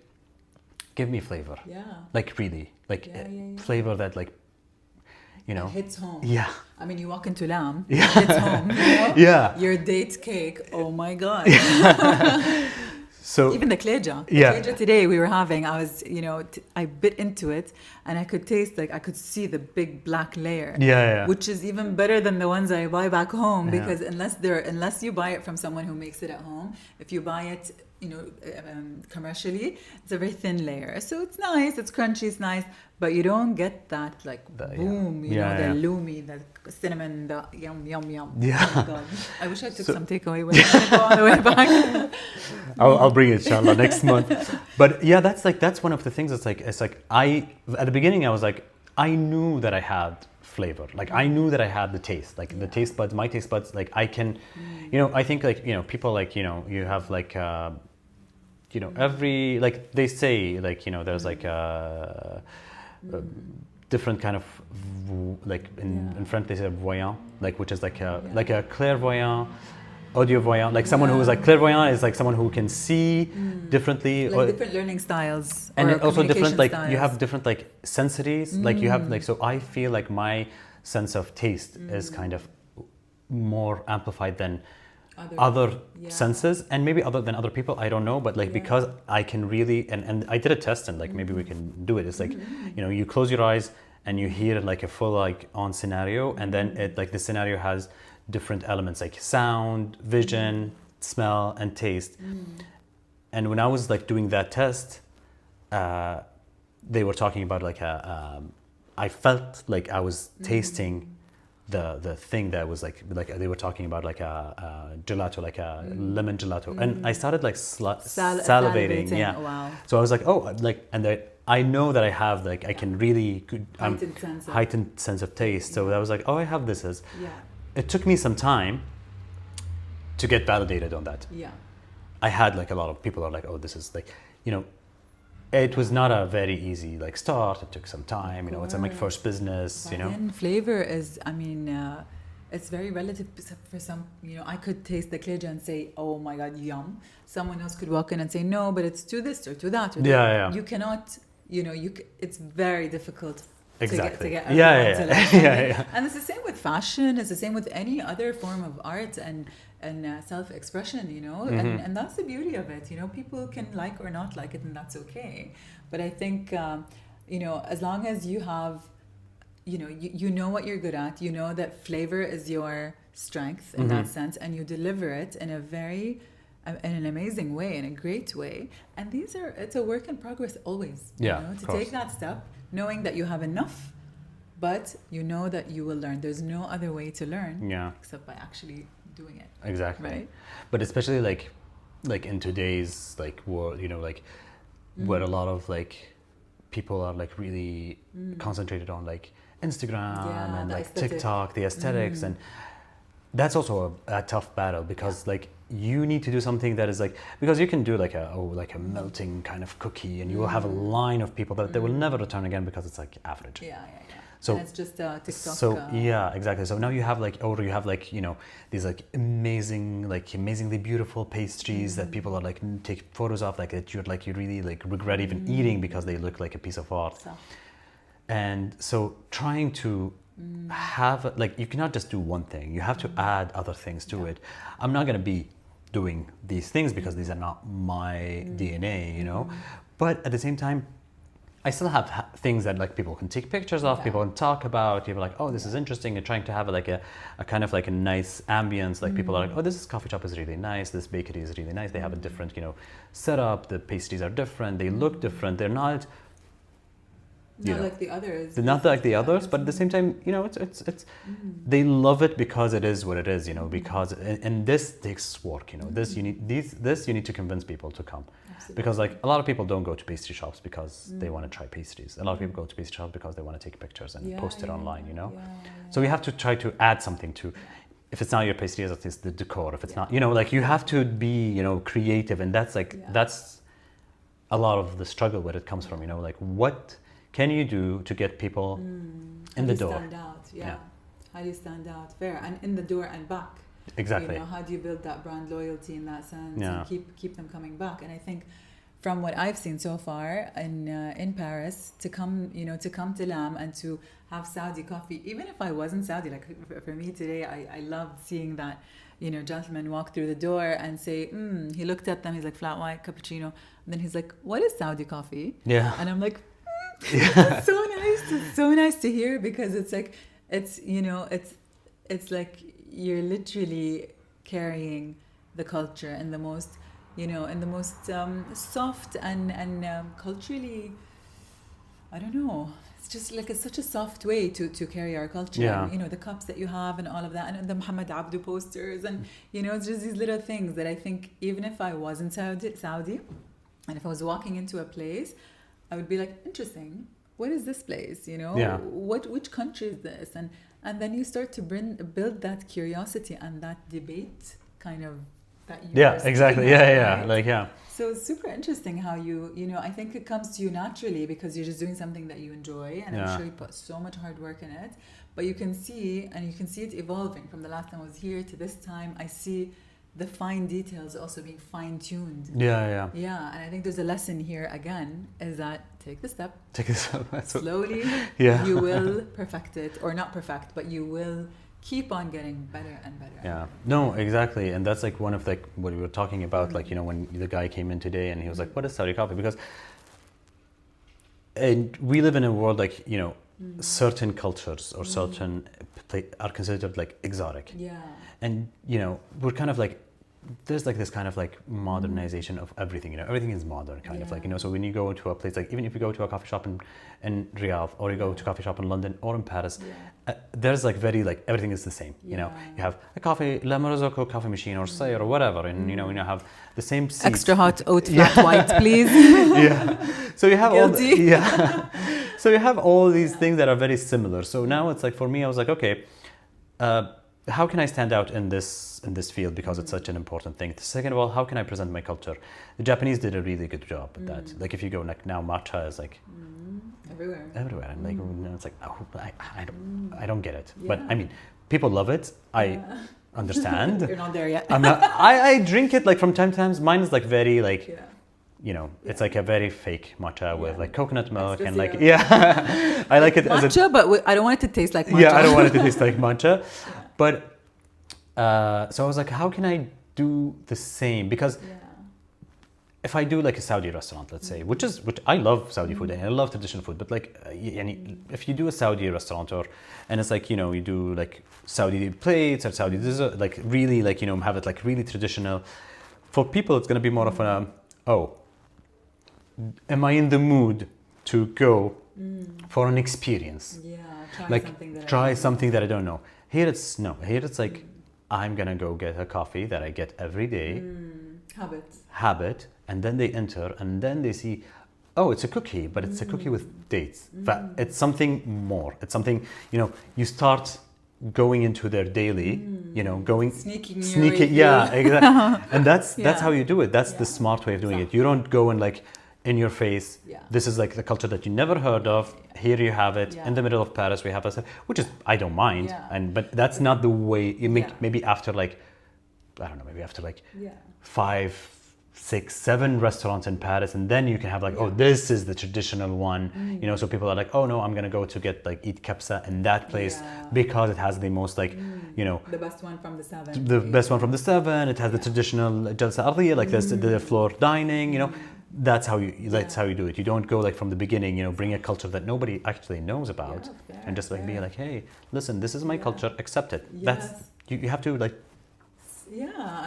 give me flavor. Yeah. Like really, like Yeah. flavor that like, It hits home. Yeah. I mean, you walk into LAM, Yeah. it hits home. Yeah. Your date cake, oh my God. So even the klaija. Yeah. The klaija today we were having, I was, I bit into it and I could taste, like, I could see the big black layer. Yeah. Which is even better than the ones I buy back home, Yeah. because unless you buy it from someone who makes it at home, if you buy it, commercially, it's a very thin layer. So it's nice, it's crunchy, it's nice, but you don't get that like boom, the loomy, the cinnamon, the yum. Yeah. Oh my God. I wish I took some takeaway with me on the way back. I'll bring it, inshallah, next month. But yeah, that's one of the things. It's like at the beginning I was like, I knew that I had flavor, like I knew that I had the taste, like the taste buds, my taste buds, like I can, I think like people like you have like every, like they say, like there's like different kind of like in French they say voyant, like which is like a clairvoyant, audiovoyant, like someone who is like clairvoyant is like someone who can see differently, like different learning styles, and or also different like styles. you have different like sensories, like you have like, so I feel like my sense of taste is kind of more amplified than other senses, and maybe other than other people, I don't know, but like because I can really, and I did a test, and like maybe we can do it. It's like you close your eyes and you hear like a full like on scenario, and then it like the scenario has different elements like sound, vision, smell, and taste. And when I was like doing that test, they were talking about like I felt like I was tasting the thing that was like they were talking about like a gelato, like a lemon gelato, and I started like salivating. Yeah. Wow. So I was like, oh, like, and I know that I have like I can really good heightened sense of taste. So I was like, oh, I have this as. Yeah. It took me some time to get validated on that. Yeah. I had like a lot of people are like, oh, this is like, it was not a very easy like start. It took some time, it's my first business, But then flavor is, I mean, it's very relative for some, I could taste the klaija and say, oh my God, yum. Someone else could walk in and say, no, but it's to this or to that. Or Yeah. You cannot, it's very difficult exactly. to get everyone to like Yeah. And it's the same with fashion. It's the same with any other form of art and self-expression, and that's the beauty of it. People can like or not like it, and that's okay. But I think, as long as you have, you know what you're good at, that flavor is your strength in that sense, and you deliver it in in an amazing way, in a great way. And it's a work in progress always. To take that step, knowing that you have enough, but that you will learn. There's no other way to learn except by actually doing it. Exactly. Right? But especially like in today's like world, like where a lot of like people are like really concentrated on like Instagram and like TikTok, the aesthetics, and that's also a tough battle, because like you need to do something that is like, because you can do like a melting kind of cookie, and you will have a line of people that they will never return again because it's like average. So and it's just TikTok. So yeah, exactly. So now you have like, these like amazingly beautiful pastries that people are like take photos of, like that you really like regret even eating because they look like a piece of art. And so trying to have like, you cannot just do one thing. You have to add other things to it. I'm not gonna be doing these things because these are not my DNA, But at the same time, I still have things that like people can take pictures of, people can talk about. People are like, oh, this is interesting. And trying to have like a kind of like a nice ambience. Like people are like, oh, this coffee shop is really nice. This bakery is really nice. They have a different, setup. The pastries are different. They look different. They're not. Not like the others. They're not like the others, but at the same time, it's they love it because it is what it is, because and this takes work, this you need to convince people to come. Absolutely. Because like a lot of people don't go to pastry shops because they want to try pastries. A lot of people go to pastry shops because they want to take pictures and post it online, So we have to try to add something to. If it's not your pastry, at least the decor. If it's not, like you have to be, creative, and that's like that's a lot of the struggle where it comes from, like what can you do to get people in the door? Stand out, How do you stand out? Fair, and in the door and back. Exactly. How do you build that brand loyalty in that sense and keep them coming back? And I think, from what I've seen so far in Paris, to come to LAM and to have Saudi coffee, even if I wasn't Saudi, like for me today, I loved seeing that gentleman walk through the door and say, he looked at them, he's like, flat white cappuccino, and then he's like, what is Saudi coffee? Yeah. And I'm like, it's so nice. It's so nice to hear, because it's like it's like you're literally carrying the culture in the most soft and culturally, I don't know. It's just like it's such a soft way to carry our culture. Yeah. And, the cups that you have and all of that, and the Muhammad Abdu posters, and it's just these little things that I think even if I wasn't Saudi, and if I was walking into a place, I would be like, interesting. What is this place? Which country is this? And then you start to build that curiosity and that debate kind of that you. Yeah, exactly. Right? Like So it's super interesting how I think it comes to you naturally because you're just doing something that you enjoy, and I'm sure you put so much hard work in it. But you can see it evolving from the last time I was here to this time. I see the fine details also being fine-tuned. Yeah. Yeah, and I think there's a lesson here again, is that take the step. Slowly, you will perfect it, or not perfect, but you will keep on getting better and better. Yeah, no, exactly. And that's like one of like what we were talking about, like, when the guy came in today and he was like, what is Saudi coffee? Because we live in a world like, certain cultures or certain are considered like exotic. Yeah. And, we're kind of like, there's like this kind of like modernization of everything, everything is modern kind of like, so when you go to a place, like even if you go to a coffee shop in Riyadh, or you go to a coffee shop in London or in Paris, there's like very like everything is the same, you have a coffee, La Morozoko coffee machine or Sayr or whatever, and you have the same seats. Extra hot oat flat white, please. So you have Guilty. So you have all these things that are very similar. So now it's like, for me, I was like, okay, how can I stand out in this field, because it's such an important thing. Second of all, how can I present my culture? The Japanese did a really good job with that. Like if you go like now, matcha is like everywhere, and like it's like, oh, I don't get it. But I mean, people love it. I understand. You're not there yet. I'm not. I drink it like from time to time. Mine is like very like. It's like a very fake matcha with like coconut milk and like I like it as matcha, but I don't want it to taste like matcha. Yeah, I don't want it to taste like matcha, but so I was like, how can I do the same? Because if I do like a Saudi restaurant, let's say, which I love Saudi food and I love traditional food, but like if you do a Saudi restaurant and it's like you do like Saudi plates or Saudi dessert, like really like have it like really traditional, for people it's going to be more of a am I in the mood to go for an experience? Yeah, try something that I don't know. Here it's like I'm gonna go get a coffee that I get every day. Habit, and then they enter and then they see, oh, it's a cookie, but it's a cookie with dates. But it's something more. It's something you start going into their daily, sneaking, exactly. And that's how you do it. That's the smart way of doing it. You don't go and like in your face. This is like the culture that you never heard of. Here you have it in the middle of Paris. We have which is I don't mind, but that's not the way you make. Maybe after like, I don't know, maybe after like 5, 6, 7 restaurants in Paris, and then you can have like, oh, this is the traditional one, so people are like, oh no, I'm gonna go to get like eat kapsa in that place because it has the most like, the best one from the 7. The best one from the 7. It has the traditional jalsa ardiya, like the floor dining, that's how you do it. You don't go like from the beginning, you know, bring a culture that nobody actually knows about, and just like be like, hey, listen, this is my culture, accept it. That's you have to like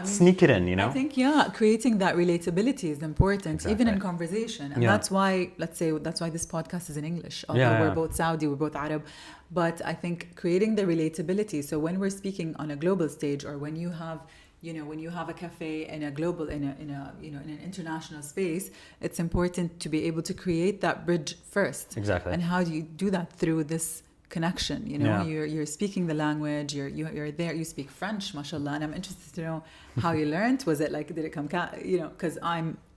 sneak it in, you know. I think creating that relatability is important, even in conversation, and that's why this podcast is in English. Although we're both Saudi, we're both Arab, but I think creating the relatability. So when we're speaking on a global stage, or when you have a cafe in a global, in an international space, it's important to be able to create that bridge first. Exactly. And how do you do that? Through this connection, you know, you're speaking the language, you're there, you speak French, mashallah, and I'm interested to know how you learned. Was it like, did it come, because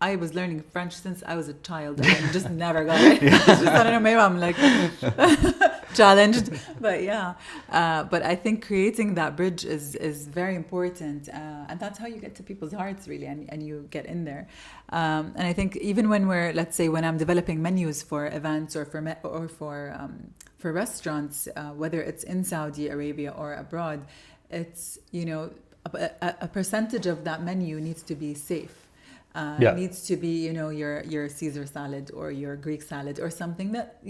I was learning French since I was a child, and I just never got it. It's just, I don't know, maybe I'm like challenged, but but I think creating that bridge is very important, and that's how you get to people's hearts, really, and you get in there. And I think even when when I'm developing menus for events or for restaurants, whether it's in Saudi Arabia or abroad, it's, a percentage of that menu needs to be safe. Needs to be, your Caesar salad or your Greek salad, or something that,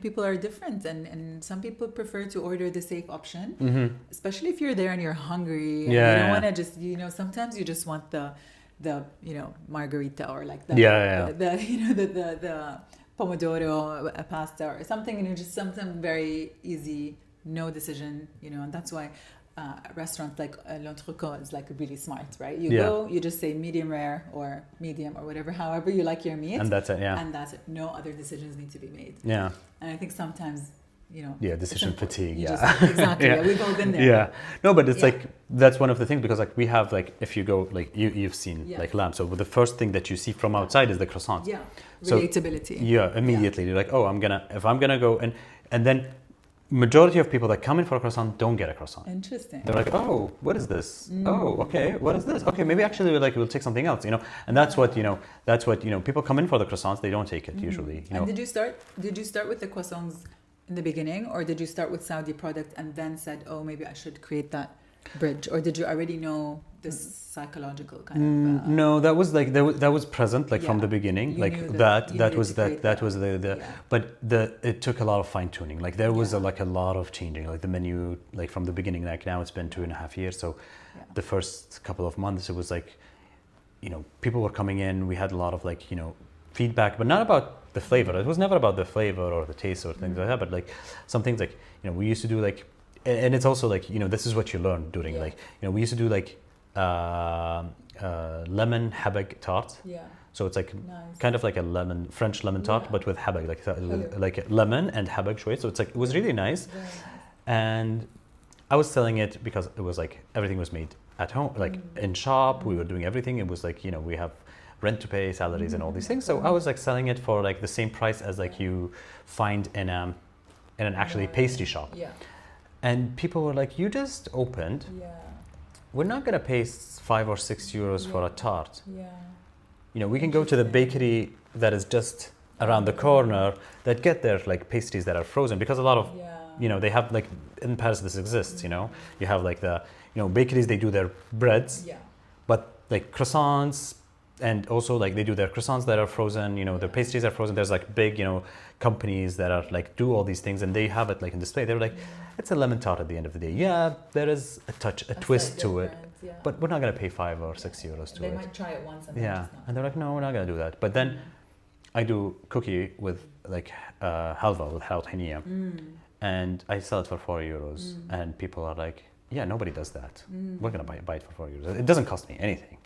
people are different, and some people prefer to order the safe option, especially if you're there and you're hungry. And you don't want to just, sometimes you just want the margarita, or like the pomodoro pasta or something, just something very easy, no decision, and that's why restaurants like L'Entrecôte is like really smart, right? You go, you just say medium rare or medium or whatever, however you like your meat, and that's it. And that's it. No other decisions need to be made. And I think sometimes, decision fatigue. Exactly. We've all been there. No, but it's like, that's one of the things, because like we have, like, if you go, like you've seen like lamb, so the first thing that you see from outside is the croissant. Relatability. So, immediately you're like, if I'm gonna go, and then majority of people that come in for a croissant don't get a croissant. Interesting. They're like, oh, what is this? Oh, okay, what is this? Okay, maybe actually we'll take something else, and that's what people come in for the croissants, they don't take it usually. And did you start with the croissants in the beginning, or did you start with Saudi product and then said, oh, maybe I should create that bridge, or did you already know this psychological kind of no, that was like that was present, like, from the beginning, you like that was but it took a lot of fine tuning, like there was a lot of changing, like the menu, like from the beginning, like now it's been 2.5 years, so the first couple of months it was like, people were coming in, we had a lot of like, feedback, but not about the flavor. It was never about the flavor or the taste or things like that, but like some things like, we used to do like, and it's also like, this is what you learn during like, we used to do like lemon habag tart. So it's like kind of like a French lemon tart, but with habag, like lemon and habag shway. So it's like, it was really nice. And I was selling it because it was like, everything was made at home, like in shop, we were doing everything. It was like, we have rent to pay, salaries, and all these things. So I was like selling it for like the same price as like you find in an actually pastry shop. And people were like, you just opened. We're not going to pay 5 or 6 euros for a tart. We can go to the bakery that is just around the corner that get their like pastries that are frozen, because a lot of, they have like, in Paris this exists, you have like the, bakeries, they do their breads, but like croissants, and also like they do their croissants that are frozen, their pastries are frozen. There's like big, companies that are like do all these things, and they have it like in display. They're like, it's a lemon tart at the end of the day. Yeah, there is a twist to it, but we're not gonna pay 5 or 6 euros to it. They might try it once and then just not. And they're like, no, we're not gonna do that. But then I do cookie with like halva, with halwa tahiniya, and I sell it for 4 euros, and people are like, yeah, nobody does that. We're gonna buy it for 4 euros. It doesn't cost me anything.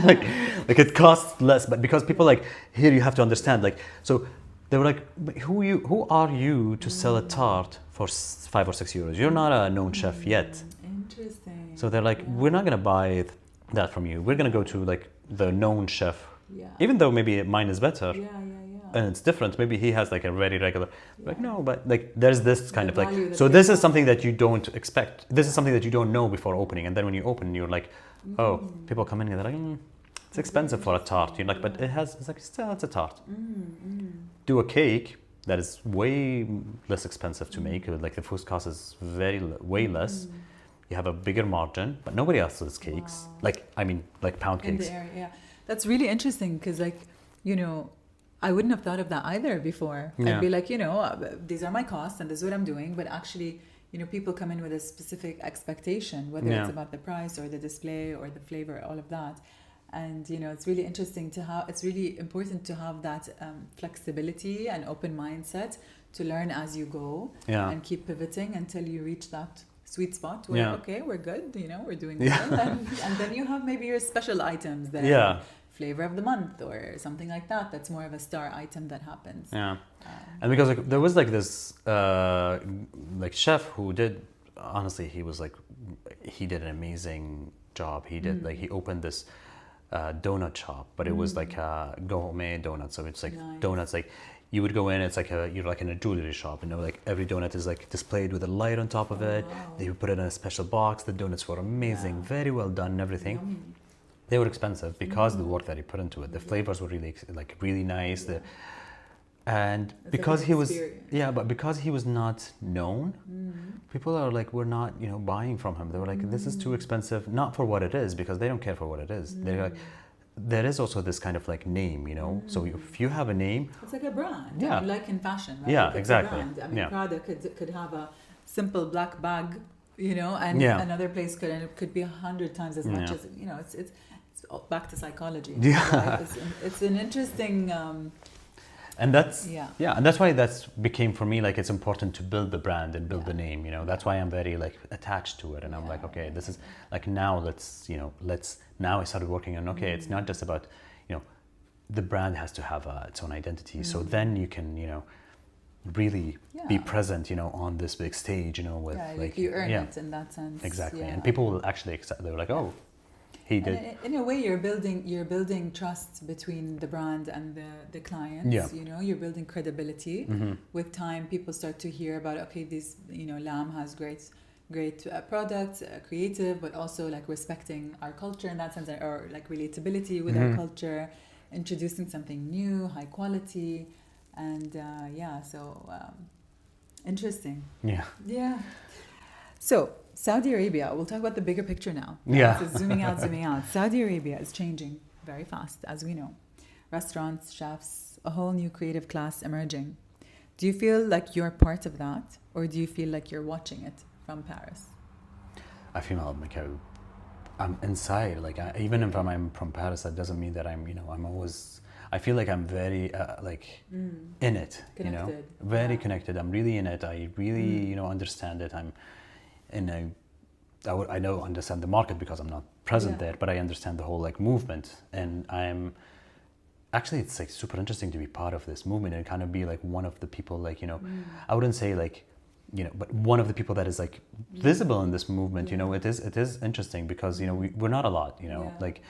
Like it costs less, but because people like, here you have to understand, like, so they were like, who are you to sell a tart for 5 or 6 euros? You're not a known chef yet. Interesting. So they're like, we're not gonna buy that from you. We're gonna go to like the known chef, even though maybe mine is better. And it's different. Maybe he has like a very regular, like, no, but like there's this kind of like, so this is something that you don't expect. This is something that you don't know before opening. And then when you open, you're like, oh, people come in and they're like, it's expensive for a tart. You're like, but it's like, still, it's a tart. Do a cake that is way less expensive to make. Like the food cost is way less. You have a bigger margin, but nobody else sells cakes. Like, I mean, like pound cakes. In the area, That's really interesting, because like, you know, I wouldn't have thought of that either before. Yeah. I'd be like, you know, these are my costs and this is what I'm doing. But actually, you know, people come in with a specific expectation, whether Yeah. it's about the price or the display or the flavor, all of that. And, you know, it's really interesting to have, it's really important to have that flexibility and open mindset to learn as you go Yeah. and keep pivoting until you reach that sweet spot where, Yeah. okay, we're good, you know, we're doing Yeah. well. And then you have maybe your special items that Yeah. flavor of the month or something like that. That's more of a star item that happens. Yeah. And because like there was like this like chef who did, honestly, he was like, he did an amazing job. He did like, he opened this donut shop, but it was like a gourmet donut. So it's like Nice. donuts, like you would go in, it's like you're like in a jewelry shop, you know, like every donut is like displayed with a light on top of it. Wow. They would put it in a special box. The donuts were amazing, very well done and everything. Yummy. They were expensive because of the work that he put into it. The flavors were really like really nice. And It's because like he an was, experience. yeah, but because he was not known, people are like, we're not, you know, buying from him. They were like, this is too expensive, not for what it is, because they don't care for what it is. They're like, there is also this kind of like name, you know. So if you have a name, It's like a brand. Yeah. I mean, like in fashion, right? Yeah, Like it's a exactly. brand. I mean, Yeah. Prada could have a simple black bag, you know, and Yeah. another place could, and it could be 100 times as much Yeah. as, you know, it's all back to psychology. Yeah. Right? It's an interesting, and that's yeah. and that's why that's became for me like it's important to build the brand and build the name, you know. That's why I'm very like attached to it, and I'm like, okay, this is like, now let's now I started working on, okay, it's not just about, you know, the brand has to have its own identity. So then you can, you know, really be Yeah. present, you know, on this big stage, you know, with Yeah, like you earn yeah, it in that sense. exactly. Yeah. And people will actually accept. They were like, oh, he did. And in a way, you're building trust between the brand and the clients. Yeah. You know, you're building credibility. With time, people start to hear about, okay, this, you know, Lamb has great products, creative, but also like respecting our culture in that sense, or like relatability with our culture, introducing something new, high quality, and interesting. Yeah. Yeah. So Saudi Arabia, we'll talk about the bigger picture now. Yeah. So zooming out. Saudi Arabia is changing very fast, as we know. Restaurants, chefs, a whole new creative class emerging. Do you feel like you're part of that, or do you feel like you're watching it from Paris? I feel like I'm inside. Like even if I'm from Paris, that doesn't mean that I'm, you know, I'm always. I feel like I'm very in it. Connected. You know, very Yeah. connected. I'm really in it. I really you know understand it. I'm in a. I don't understand the market because I'm not present there, but I understand the whole like movement, and I'm. Actually, it's like super interesting to be part of this movement and kind of be like one of the people, like, you know, I wouldn't say like, you know, but one of the people that is like visible in this movement. You know, it is interesting because, you know, we're not a lot, you know, like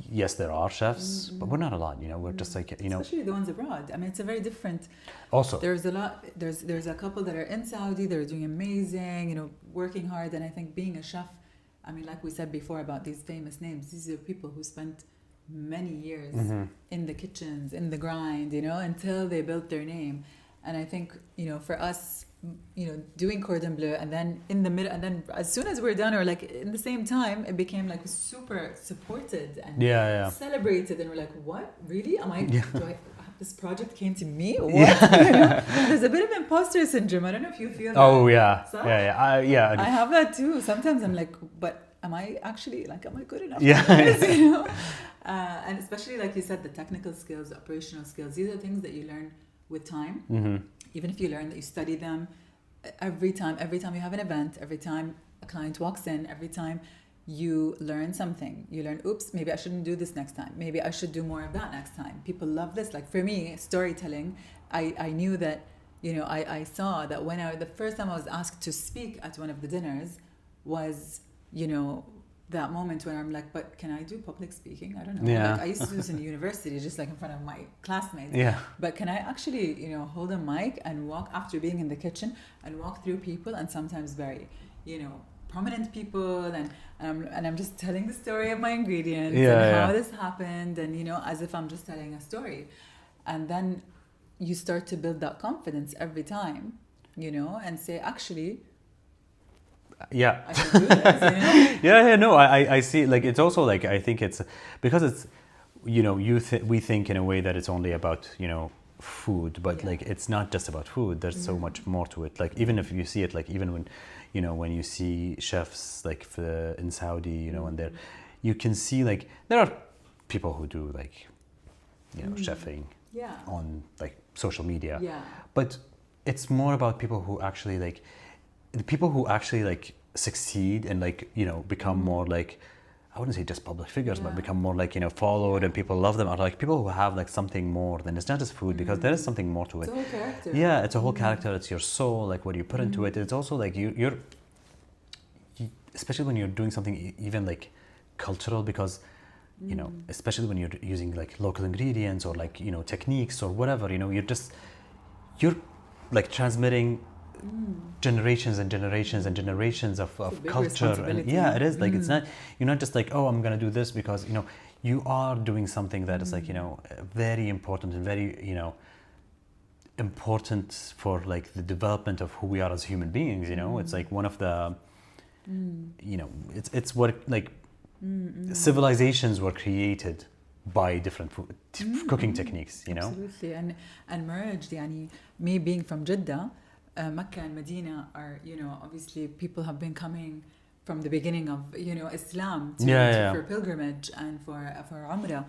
yes, there are chefs, but we're not a lot, you know. We're just like, you know, Especially the ones abroad. I mean, it's a very different. also There's a lot. There's a couple that are in Saudi. They're doing amazing. You know, working hard. And I think being a chef, I mean, like we said before about these famous names, these are people who spent many years in the kitchens, in the grind, you know, until they built their name. And I think, you know, for us, you know, doing cordon bleu, and then in the middle, and then as soon as we're done, or like in the same time, it became like super supported and celebrated. And we're like, what? Really? Am I? Do I? This project came to me? What? You know? There's a bit of imposter syndrome. I don't know if you feel that. oh yeah, So? yeah. I have that too. Sometimes I'm like, but am I actually like, am I good enough? Yeah. For this, you know? And especially like you said, the technical skills, operational skills, these are things that you learn with time. Even if you learn that you study them every time you have an event, every time a client walks in, every time you learn something, you learn, oops, maybe I shouldn't do this next time. Maybe I should do more of that next time. People love this. Like for me, storytelling, I knew that, you know, I saw that when the first time I was asked to speak at one of the dinners was, you know, that moment when I'm like, but can I do public speaking? I don't know. Yeah. Like I used to do this in university, just like in front of my classmates. Yeah. But can I actually, you know, hold a mic and walk after being in the kitchen and walk through people, and sometimes very, you know, prominent people, and I'm just telling the story of my ingredients and how this happened, and, you know, as if I'm just telling a story. And then you start to build that confidence every time, you know, and say, actually, yeah. I can do this, you know? No, I see. Like, it's also like, I think it's because it's we think in a way that it's only about food, but like it's not just about food. There's so much more to it. Like even if you see it, like even when you see chefs like in Saudi, and you can see like there are people who do like chefing on like social media, but it's more about people who actually like the people who actually like succeed and like become more like, I wouldn't say just public figures, but become more like followed and people love them, are like people who have like something more than it's not just food, because there is something more to it. It's a whole character. Yeah, it's a whole character. It's your soul, like what you put into it. It's also like you're especially when you're doing something even like cultural, because especially when you're using like local ingredients or like techniques or whatever, you're like transmitting generations and generations and generations of culture. And it is like it's not, you're not just like, oh, I'm gonna do this, because you are doing something that is like very important and very important for like the development of who we are as human beings. It's like one of the it's what like civilizations were created by different food, cooking techniques. Absolutely. And merged. يعني me being from Jeddah, Mecca and Medina are obviously people have been coming from the beginning of Islam for pilgrimage and for Umrah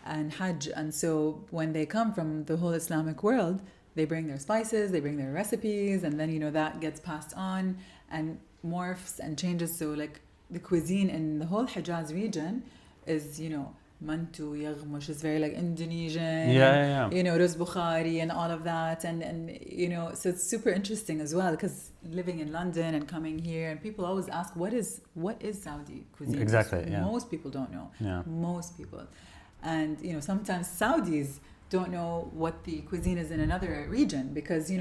and Hajj, and so when they come from the whole Islamic world, they bring their spices, they bring their recipes, and then that gets passed on and morphs and changes. So like the cuisine in the whole Hijaz region is mantu, yaghmush is very like Indonesian, Ruz Bukhari and all of that, and so it's super interesting as well, because living in London and coming here, and people always ask what is Saudi cuisine. Exactly. Most people don't know. Most people, and sometimes Saudis don't know what the cuisine is in another region, because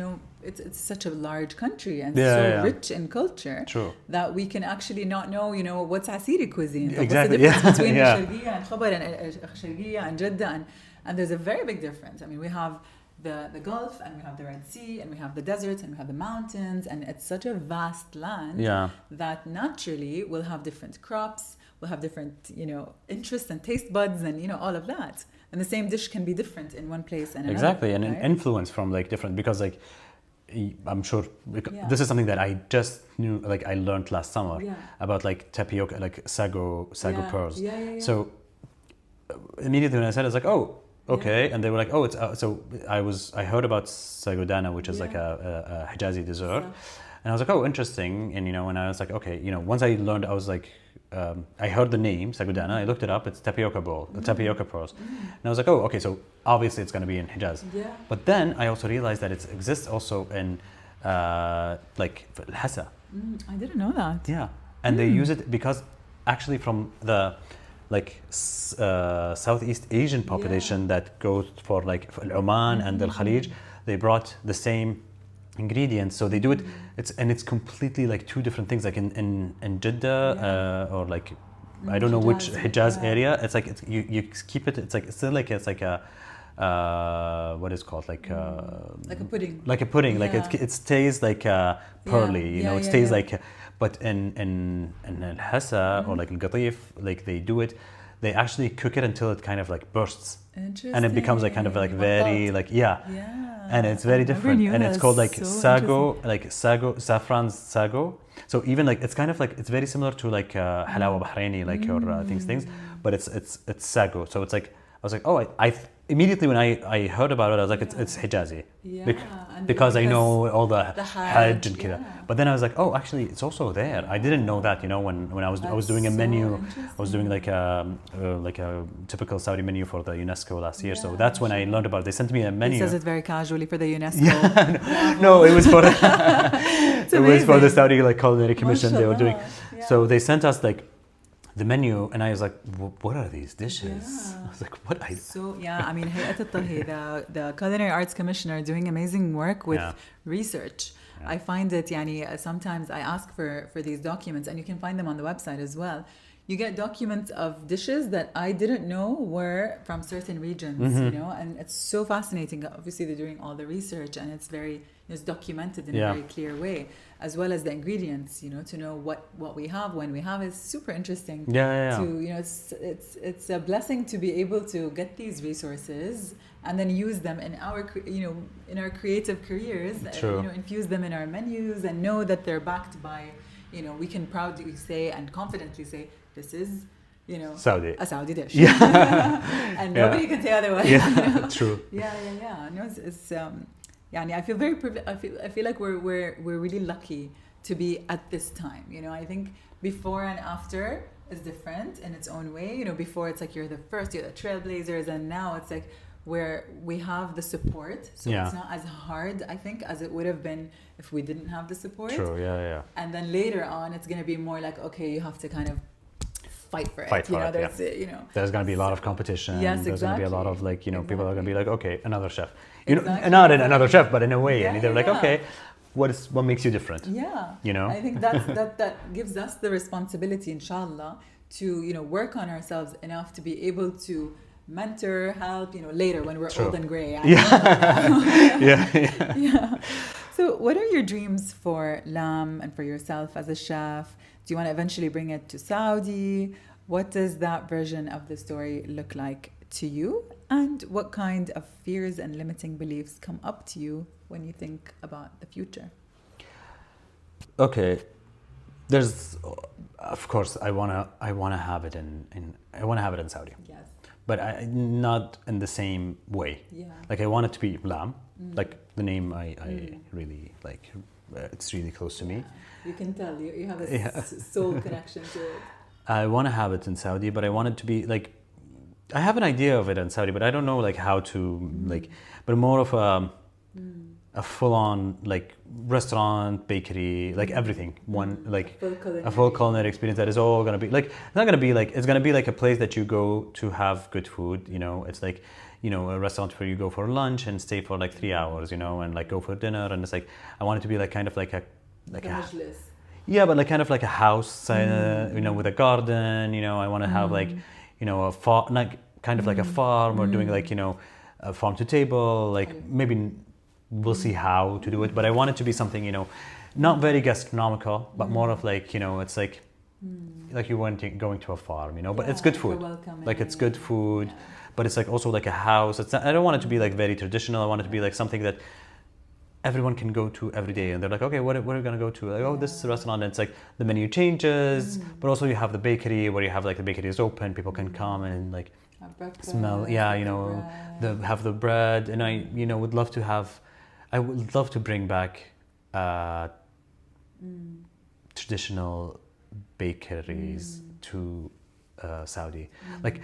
it's such a large country and rich in culture. True. That we can actually not know what's Asiri cuisine. Exactly. What's the difference between Sharqiyya and Khabar and Sharqiyya and Jeddah, and there's a very big difference. I mean, we have the Gulf, and we have the Red Sea, and we have the deserts, and we have the mountains, and it's such a vast land that naturally will have different crops, will have different interests and taste buds, and all of that. And the same dish can be different in one place and another. Exactly, and an influence from like different, because like I'm sure this is something that I just knew, like I learned last summer about like tapioca, like sago pearls. So immediately when I said it, I was like, oh, okay, and they were like, oh, it's so I heard about sagodana, which is like a Hijazi dessert, and I was like, oh, interesting, and and I was like, okay, once I learned, I was like, I heard the name sagodana, I looked it up, it's tapioca pearls, and I was like, oh, okay, so obviously it's going to be in Hijaz. But then I also realized that it exists also in like Hassa. I didn't know that. And they use it because actually from the like Southeast Asian population that goes for like Oman and the Khalij, they brought the same ingredients, so they do it. It's completely like two different things. Like in Jeddah or like I don't know which Hijaz area. It's like you keep it. It's like it's like a what is it called, like a pudding. Like a pudding. Like it stays like pearly. It stays like. But in Al-Hassa or like Al-Qatif, like they do it. They actually cook it until it kind of like bursts, and it becomes like kind of like very like and it's very different, and it's called like sago, like saffron sago. So even like it's kind of like it's very similar to like halawa Bahraini, like your things, but it's sago. So it's like I was like, oh, I immediately when I heard about it, I was like, it's Hijazi, because I know all the Hajj and kida. But then I was like, oh, actually, it's also there. I didn't know that. When I was doing a menu, I was doing like a typical Saudi menu for the UNESCO last year. So that's when I learned about it. They sent me a menu. He says it very casually for the UNESCO. No, it was for the Saudi like culinary commission. They were doing. So they sent us like the menu, and I was like, what are these dishes? I was like, what? I mean, Hayat al-Tahi, the Culinary Arts Commissioner, doing amazing work with research. I find it, sometimes I ask for these documents, and you can find them on the website as well. you get documents of dishes that I didn't know were from certain regions, you know, and it's so fascinating. Obviously, they're doing all the research, and it's documented in a very clear way, as well as the ingredients, you know, to know what we have when we have is super interesting. To, you know, it's a blessing to be able to get these resources and then use them in our, you know, in our creative careers. You know, infuse them in our menus and know that they're backed by, you know, we can proudly say and confidently say, this is, you know, a Saudi dish. And nobody can say otherwise. Yeah, you know? true. No, it's I feel very I feel like we're really lucky to be at this time. You know, I think before and after is different in its own way. You know, before it's like you're the first, you're the trailblazers, and now it's like where we have the support, so it's not as hard, I think, as it would have been if we didn't have the support. And then later on, it's going to be more like, okay, you have to kind of fight for it. You know, there's going to be a lot of competition. Yes, there's going to be a lot of like, you know, people are going to be like, okay, another chef. You know, not another chef, but in a way, and they're like, okay, what makes you different? You know, I think that gives us the responsibility, inshallah, to, you know, work on ourselves enough to be able to mentor, help, you know, later when we're old and gray. So what are your dreams for LAM and for yourself as a chef? Do you want to eventually bring it to Saudi? What does that version of the story look like to you? And what kind of fears and limiting beliefs come up to you when you think about the future? Okay, there's, of course, I wanna have it in Saudi. Yes. But not in the same way. Like I want it to be LAM. Like the name, I really like. It's really close to me. You can tell you have a soul connection to it. I want to have it in Saudi, but I want it to be like. I have an idea of it in Saudi, but I don't know like how to like. But more of a full-on like restaurant, bakery, like everything. One like a full culinary experience that is all gonna be like. It's not gonna be like. It's gonna be like a place that you go to have good food. You know, it's like, you know, a restaurant where you go for lunch and stay for like 3 hours. You know, and like go for dinner. And it's like I want it to be like kind of like a yeah, but like kind of like a house. You know, with a garden. You know, I want to have like, you know, a farm, like kind of like a farm, or doing like, you know, a farm to table. Like maybe. We'll see how to do it, but I want it to be something, you know, not very gastronomical, but more of like, you know, it's like you went going to a farm, you know, but it's good food. Like it's good food, but it's like also like a house. It's not, I don't want it to be like very traditional. I want it to be like something that everyone can go to every day, and they're like, okay, what are we gonna go to? Like, oh, this is a restaurant. And it's like the menu changes, but also you have the bakery where you have like the bakery is open, people can come and like smell, you know, have the bread, and I, you know, would love to bring back traditional bakeries to Saudi, like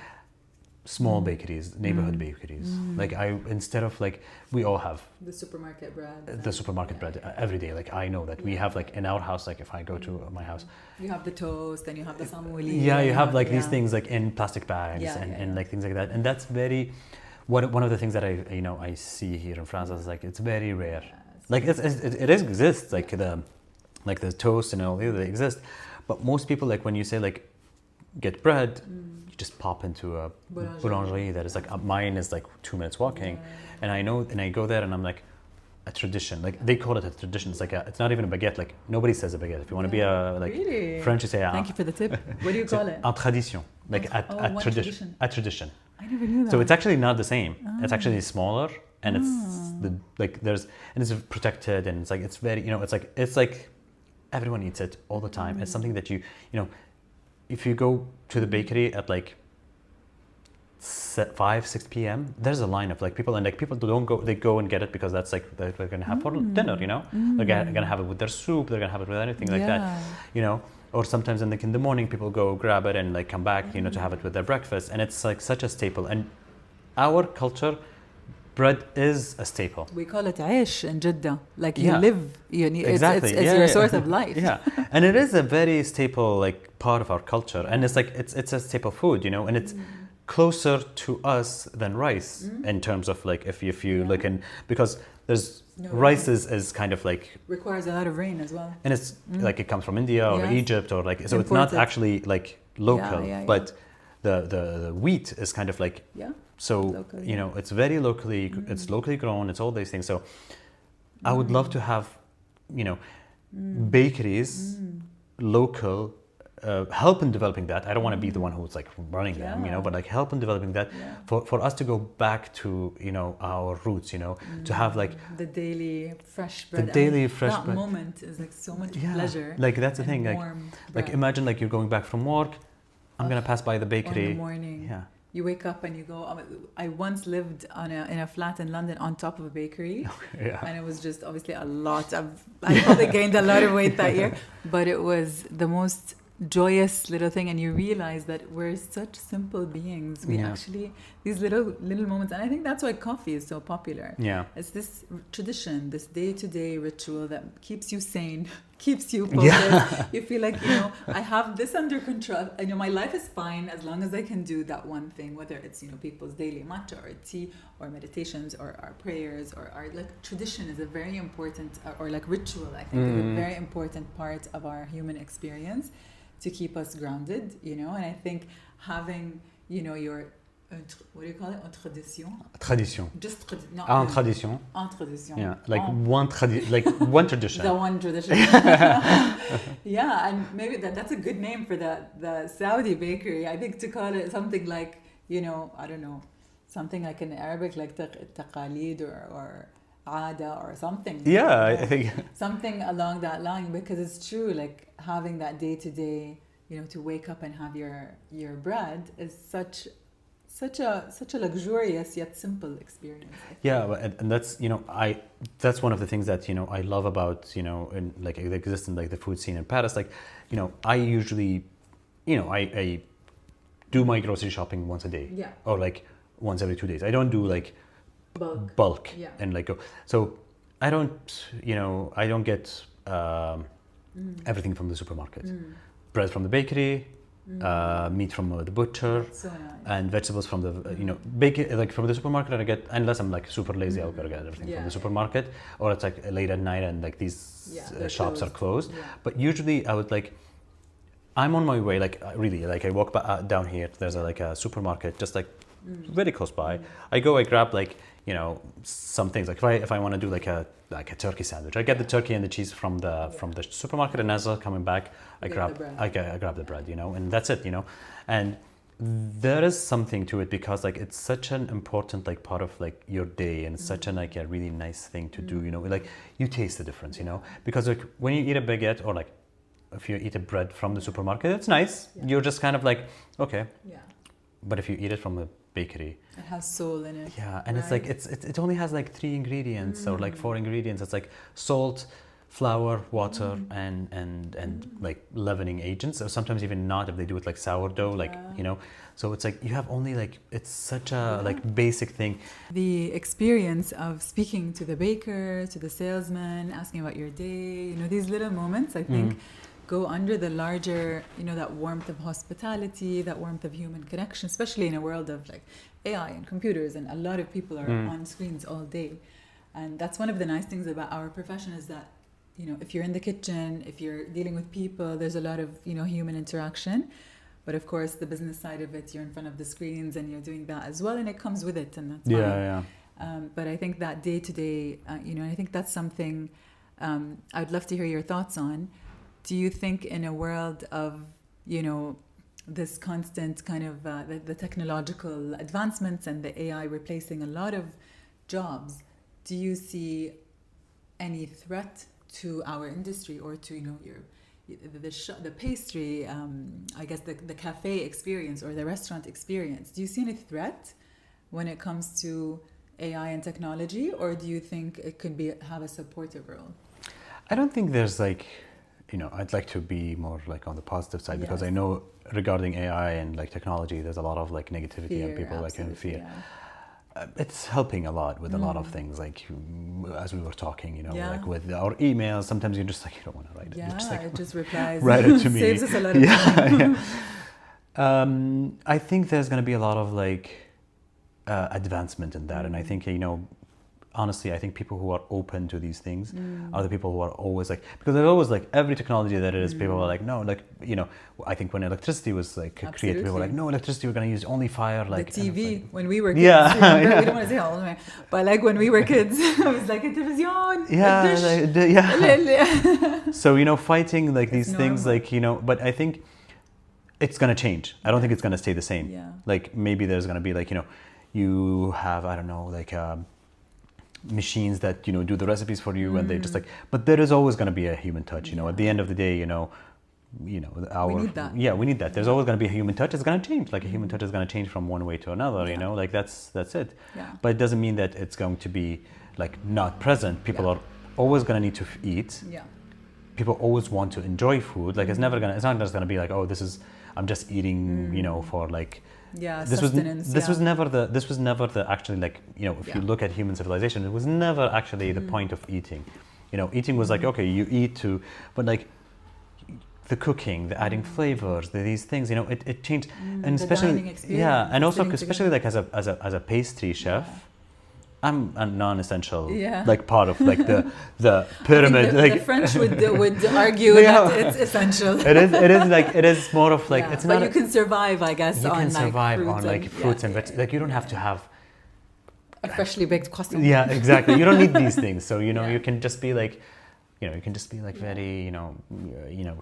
small bakeries, neighborhood bakeries. Like instead of like, we all have the supermarket bread. Every day. Like I know that we have like in our house, like if I go to my house, you have the toast and you have the samuli. Yeah, you have like these things like in plastic bags and like things like that, and that's very. One of the things that I see here in France is like it's very rare. Like it exists, like the toast and all, they exist, but most people, like when you say like get bread, you just pop into a boulangerie that is like mine is like 2 minutes walking, and I go there and I'm like, a tradition, like they call it a tradition. It's like it's not even a baguette. Like nobody says a baguette. If you want to be a really? French, you say thank you for the tip. What do you call it? Un tradition, like a tradition. A tradition. I never knew that. So it's actually not the same. It's actually smaller, and it's protected, and it's like it's very, you know, it's like everyone eats it all the time. It's something that you know, if you go to the bakery at like 5-6 p.m. there's a line of like people, and like people don't go, they go and get it because that's like they're gonna have for dinner, you know. They're gonna have it with their soup, they're gonna have it with anything like that, you know. Or sometimes in the morning people go grab it and like come back, you know, to have it with their breakfast, and it's like such a staple. And our culture, bread is a staple. We call it aish in Jeddah, like you live, exactly. It's your source of life. And it is a very staple like part of our culture, and it's like it's a staple food, you know, and it's closer to us than rice in terms of like if you look in, because there's rice is kind of like requires a lot of rain as well, and it's like it comes from India or Egypt or like, so it's not actually like local, Yeah, yeah, but the wheat is kind of like, yeah. so, Local, you know, it's very locally, it's locally grown, it's all these things. So I would love to have, you know, bakeries, local, help in developing that. I don't want to be the one who's like running them, you know, Yeah. but like help in developing that Yeah. for us to go back to, you know, our roots, you know, to have like The daily fresh the bread. daily fresh that bread. moment is like so much Yeah, pleasure. like that's the and thing. warm Like bread. imagine like you're going back from work. I'm gonna pass by the Or bakery. in the morning. Yeah. You wake up and you go. I once lived in a flat in London on top of a bakery, Yeah. and it was just obviously a lot. I probably gained a lot of weight that year, but it was the most joyous little thing, and you realize that we're such simple beings. We Yeah. actually these little moments, and I think that's why coffee is so popular. Yeah. It's this tradition, this day-to-day ritual that keeps you sane, keeps you focused. You feel like, you know, I have this under control. You know, my life is fine as long as I can do that one thing, whether it's, you know, people's daily matcha or tea or meditations or our prayers or our, like, tradition is a very important, or like ritual, I think, is a very important part of our human experience to keep us grounded, you know. And I think having, you know, your what do you call it? En tradition. Tradition. Just not En tradition. En tradition. Yeah, like En- one one tradition. the one tradition. Yeah, and maybe that's a good name for the Saudi bakery. I think to call it something like, you know, I don't know, something like in Arabic like taqalid or ada or something. Yeah, I think. Something along that line, because it's true, like having that day to day, you know, to wake up and have your bread is such a luxurious yet simple experience. Yeah, and that's, you know, that's one of the things that, you know, I love about, you know, in like it exists in like the food scene in Paris. Like, you know, I usually, you know, I do my grocery shopping once a day. Yeah. Or like once every 2 days. I don't do like bulk Yeah. and like go. So I don't, you know, I don't get everything from the supermarket. Bread from the bakery, meat from the butcher, So nice. and vegetables from the, you know, like from the supermarket. I get, unless I'm like super lazy, I'll go get everything Yeah, from the yeah. supermarket, or it's like late at night and like these they're shops are closed. Yeah. But usually I would like, I'm on my way, like really, like I walk down here, there's like a supermarket just like very close by. I go, I grab like, you know, some things, like if I want to do like a turkey sandwich, I get the turkey and the cheese from the supermarket, and as I'm coming back, I grab the bread, you know, and that's it, you know. And there is something to it, because like it's such an important like part of like your day, and it's such an like a really nice thing to do, you know, like you taste the difference, you know, because like when you eat a baguette, or like if you eat a bread from the supermarket, it's nice. Yeah. You're just kind of like, okay. Yeah. But if you eat it from a bakery, It has soul in it. yeah, and it's right? like it only has like 3 ingredients or like 4 ingredients. It's like salt, flour, water, and like leavening agents, or sometimes even not if they do it like sourdough, like, you know. So it's like you have only like, it's such a like basic thing. The experience of speaking to the baker, to the salesman, asking about your day, you know, these little moments, I think, go under the larger, you know, that warmth of hospitality, that warmth of human connection, especially in a world of like AI and computers, and a lot of people are on screens all day. And that's one of the nice things about our profession, is that, you know, if you're in the kitchen, if you're dealing with people, there's a lot of, you know, human interaction. But of course, the business side of it, you're in front of the screens and you're doing that as well, and it comes with it, and that's fine. Yeah. But I think that day to day, you know, I think that's something I'd love to hear your thoughts on. Do you think in a world of, you know, this constant kind of the technological advancements and the AI replacing a lot of jobs, do you see any threat to our industry, or to, you know, the pastry, I guess the cafe experience or the restaurant experience? Do you see any threat when it comes to AI and technology, or do you think it could have a supportive role? I don't think there's like, you know, I'd like to be more like on the positive side, because I know regarding AI and like technology, there's a lot of like negativity, Fear, and people like in fear. yeah. It's helping a lot with a lot of things, like as we were talking, you know, Yeah. like with our emails, sometimes you're just like, you don't want to write it. Yeah, You're just like, it just replies. write it to me. Saves us a lot of time. I think there's going to be a lot of like advancement in that, and I think, you know, honestly, I think people who are open to these things are the people who are always like, because there's always like every technology that it is, people are like, no, like, you know, I think when electricity was like created, people were like, no, electricity, we're going to use only fire. Like the TV, like, when we were kids, yeah, remember? We don't want to say how old we are, but like when we were kids, it was like a television, a dish. yeah. So, you know, fighting like these things, normal. like, you know, but I think it's going to change. I don't think it's going to stay the same. Yeah. Like maybe there's going to be like, you know, you have, I don't know, like machines that, you know, do the recipes for you and they just like, but there is always going to be a human touch, you know, at the end of the day, you know, our, we need that. yeah, we need that. There's always going to be a human touch. It's going to change. Like a human touch is going to change from one way to another, you know, like that's it. Yeah. But it doesn't mean that it's going to be like not present. People are always going to need to eat. Yeah. People always want to enjoy food. Like it's not just going to be like, oh, I'm just eating, you know, for like, this was never the actually, like, you know, if you look at human civilization, it was never actually the point of eating. You know, eating was like, okay, you eat to, but like the cooking, the adding flavors, these things, you know, it changed. And especially, yeah, and also especially like as a pastry chef, I'm a non-essential like part of like the pyramid. The French would argue that it's essential. It is like, it is more of like, it's but not. You can survive, I guess. You can survive fruits on like fruits and vegetables. Like you don't have to have a freshly baked croissant. Yeah, exactly. You don't need these things. So, you know, you can just be like, you know, you can just be like very, you know,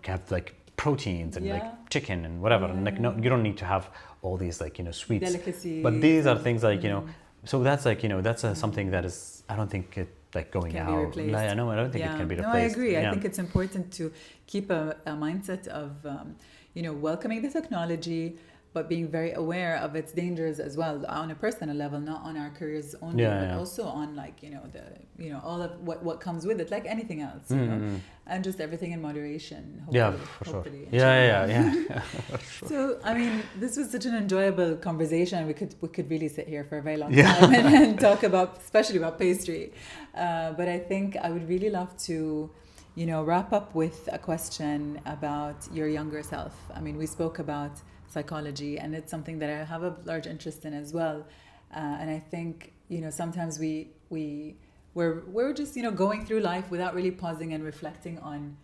have like proteins and like chicken and whatever. And like, no, you don't need to have all these like, you know, sweets. Delicacies. But these are things like, you know, so that's like, you know, that's something that is, I don't think it like going can out. Be replaced. I know, I don't think it can be replaced. No, I agree. I think it's important to keep a mindset of, you know, welcoming the technology, but being very aware of its dangers as well on a personal level, not on our careers only, but also on like, you know, all of what comes with it, like anything else, you know, and just everything in moderation. Yeah, for sure. Yeah. So, I mean, this was such an enjoyable conversation. We could really sit here for a very long time and talk about, especially about pastry. But I think I would really love to, you know, wrap up with a question about your younger self. I mean, we spoke about psychology, and it's something that I have a large interest in as well. And I think, you know, sometimes we're just, you know, going through life without really pausing and reflecting on,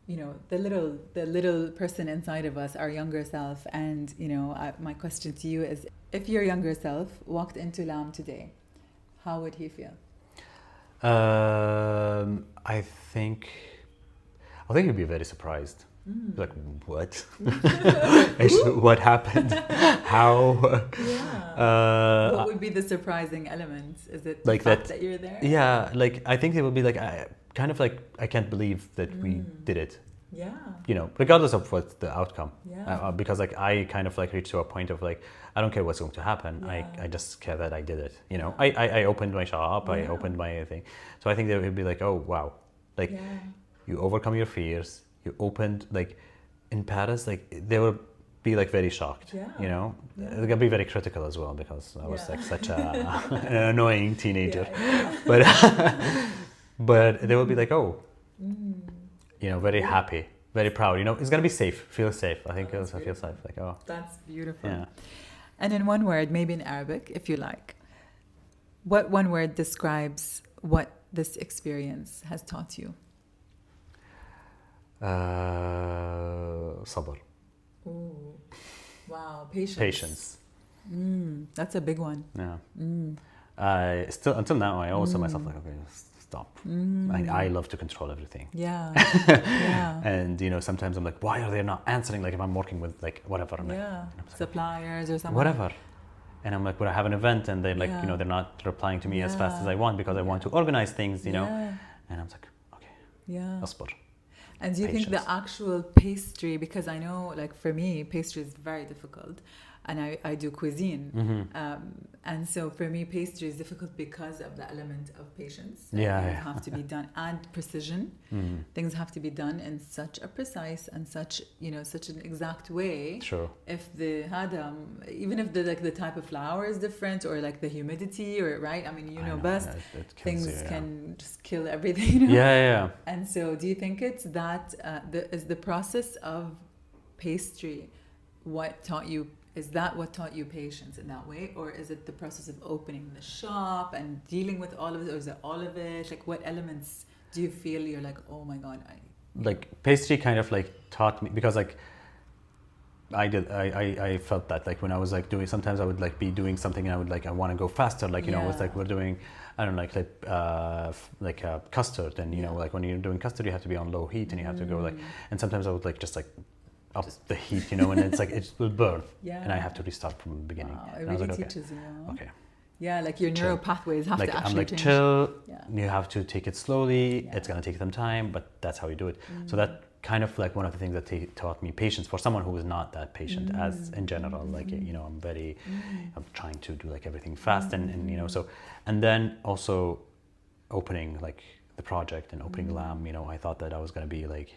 you know, the little person inside of us, our younger self. And, you know, my question to you is, if your younger self walked into LAM today, how would he feel? I think he'd be very surprised. Like, what? What happened? How? What would be the surprising element? Is it like the fact that you're there? Yeah, like I think it would be like I can't believe that we did it. Yeah. You know, regardless of what's the outcome. Yeah. Because like I kind of like reached to a point of like, I don't care what's going to happen. Yeah. I just care that I did it. You know, I opened my shop. I opened my thing. So I think that would be like, oh wow, like you overcome your fears. You opened, like in Paris, like they will be like very shocked. You know, they're gonna be very critical as well, because I was like such an annoying teenager. But but they will be like, oh, you know, very happy, very proud. You know, it's gonna be safe. Feel safe. I think I feel safe. Like, oh, that's beautiful. Yeah. And in one word, maybe in Arabic, if you like, what one word describes what this experience has taught you? Sabr. Ooh. Wow, patience. Patience. That's a big one. Yeah. I still, until now, I always tell myself like, okay, stop. I love to control everything. Yeah. And you know, sometimes I'm like, why are they not answering? Like if I'm working with like whatever. I'm like, suppliers or something. Whatever. And I'm like, when I have an event and they're like, you know, they're not replying to me as fast as I want, because I want to organize things, you know. And I'm like, okay, asbr. And do you think the actual pastry, because I know, like for me, pastry is very difficult, and I do cuisine, and so for me, pastry is difficult because of the element of patience. Things have to be done, and precision. Things have to be done in such a precise and such, you know, such an exact way. Sure. If the even if the like the type of flour is different, or like the humidity, or right, I mean, you know best, things can just kill everything. You know? Yeah. And so, do you think it's that is the process of pastry what taught you Is that what taught you patience in that way? Or is it the process of opening the shop and dealing with all of it? Or is it all of it? Like, what elements do you feel you're like, oh my God, like pastry kind of like taught me, because like I felt that like when I was like doing, sometimes I would like be doing something and I would like, I want to go faster. Like, you know, it's like we're doing, I don't know, like custard, and you know, like when you're doing custard, you have to be on low heat and you have to go like, and sometimes I would like just like up the heat, you know, and it's like it will burn, and I have to restart from the beginning. Wow, it and really I was like, teaches you. Okay. Yeah, like your neural pathways have like, to actually I'm like change. chill. Yeah. You have to take it slowly. Yeah. It's gonna take some time, but that's how you do it. So that kind of like one of the things that taught me patience for someone who is not that patient as in general. Like, you know, I'm trying to do like everything fast, and you know, so, and then also opening like the project and opening LAM. You know, I thought that I was gonna be like,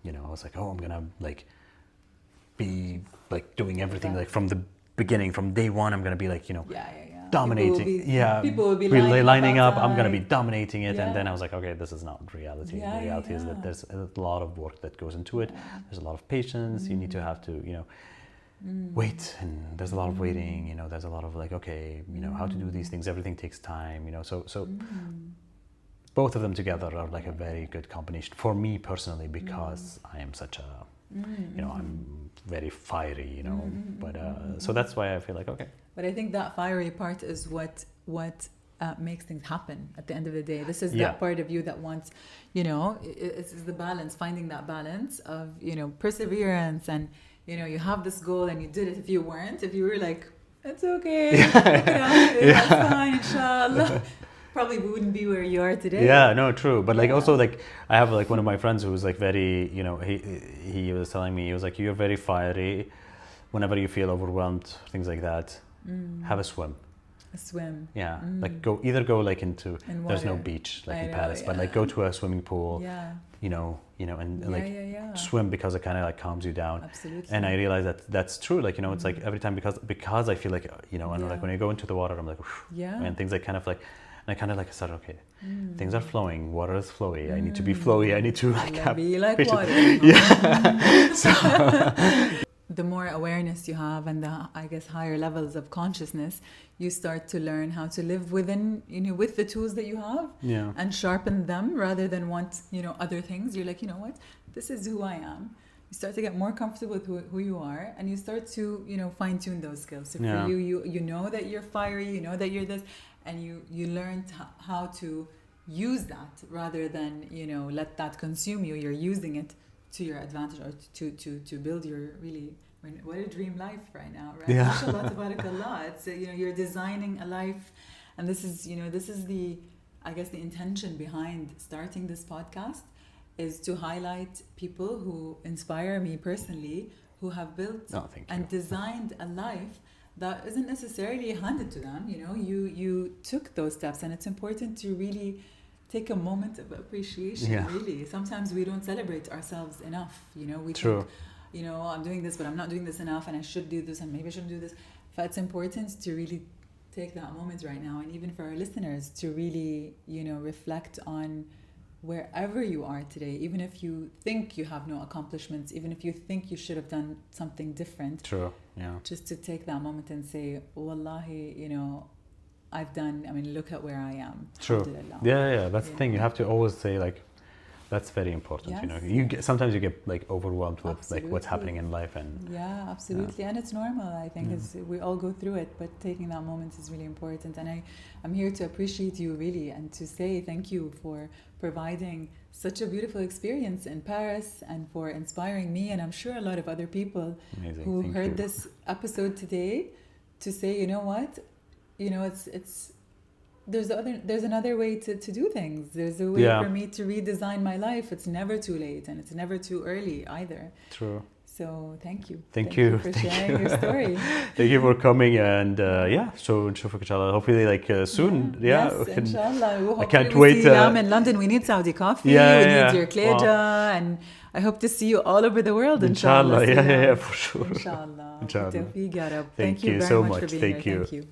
you know, I was like, oh, I'm gonna like be like doing everything like from the beginning, from day one. I'm gonna be like, you know, dominating. People will be lining up. I'm gonna be dominating it, and then I was like, okay, this is not reality. The reality is that there's a lot of work that goes into it. There's a lot of patience. You need to have to, you know, wait, and there's a lot of waiting. You know, there's a lot of like, okay, you know, how to do these things. Everything takes time. You know, so. Both of them together are like a very good combination for me personally, because I am such a, you know, I'm very fiery, you know, but so that's why I feel like, okay. But I think that fiery part is what makes things happen at the end of the day. This is that part of you that wants, you know, it's the balance, finding that balance of, you know, perseverance, and, you know, you have this goal and you did it. If you were like, it's okay, that's fine, inshallah. Probably wouldn't be where you are today. Yeah, no, true. But like also like I have like one of my friends who was like very, you know, he was telling me, he was like, you're very fiery. Whenever you feel overwhelmed, things like that, have a swim. A swim. Yeah, like go like into, there's no beach like in Paris, but like go to a swimming pool. Yeah. You know, and like swim, because it kind of like calms you down. Absolutely. And I realized that that's true. Like, you know, it's like every time, because I feel like, you know, and like when I go into the water, I'm like, and things like kind of like. And I kind of like started, okay, things are flowing, water is flowy, I need to be flowy, I need to like be like patience. Water. So the more awareness you have, and the, I guess, higher levels of consciousness, you start to learn how to live within, you know, with the tools that you have, and sharpen them rather than want, you know, other things. You're like, you know what, this is who I am. You start to get more comfortable with who you are, and you start to, you know, fine tune those skills. So for you know that you're fiery, you know that you're this. And you learned how to use that rather than, you know, let that consume you. You're using it to your advantage, or to build your really, what a dream life right now, right? Yeah. MashaAllah, tabarakallah. It's, you know, you're designing a life, and this is the, I guess, the intention behind starting this podcast is to highlight people who inspire me personally, who have built and designed a life that isn't necessarily handed to them. You know, you took those steps, and it's important to really take a moment of appreciation. Really, sometimes we don't celebrate ourselves enough. You know, we think, you know, I'm doing this, but I'm not doing this enough, and I should do this, and maybe I shouldn't do this. But it's important to really take that moment right now, and even for our listeners, to really, you know, reflect on wherever you are today, even if you think you have no accomplishments, even if you think you should have done something different. Just to take that moment and say, wallahi, you know, look at where I am. Yeah, that's the thing. You have to always say, like, that's very important. You know, sometimes you get like overwhelmed with like what's happening in life, and absolutely. And it's normal, I think. We all go through it, but taking that moment is really important. And I'm here to appreciate you, really, and to say thank you for providing such a beautiful experience in Paris, and for inspiring me, and I'm sure a lot of other people who heard this episode today, to say, you know what, you know, it's there's another way to do things. There's a way for me to redesign my life. It's never too late, and it's never too early either. So thank you. Thank you for sharing your story. Thank you for coming, and so نشوفك inshallah. Hopefully, like soon. Yes, inshallah. I can't wait. LAM in London. We need Saudi coffee. We need your klaija, and I hope to see you all over the world. Inshallah. Yeah, for sure. Inshallah. Inshallah. Tawfiq, ya Rab. Thank you you very so much much. for being Thank here. you. Thank you.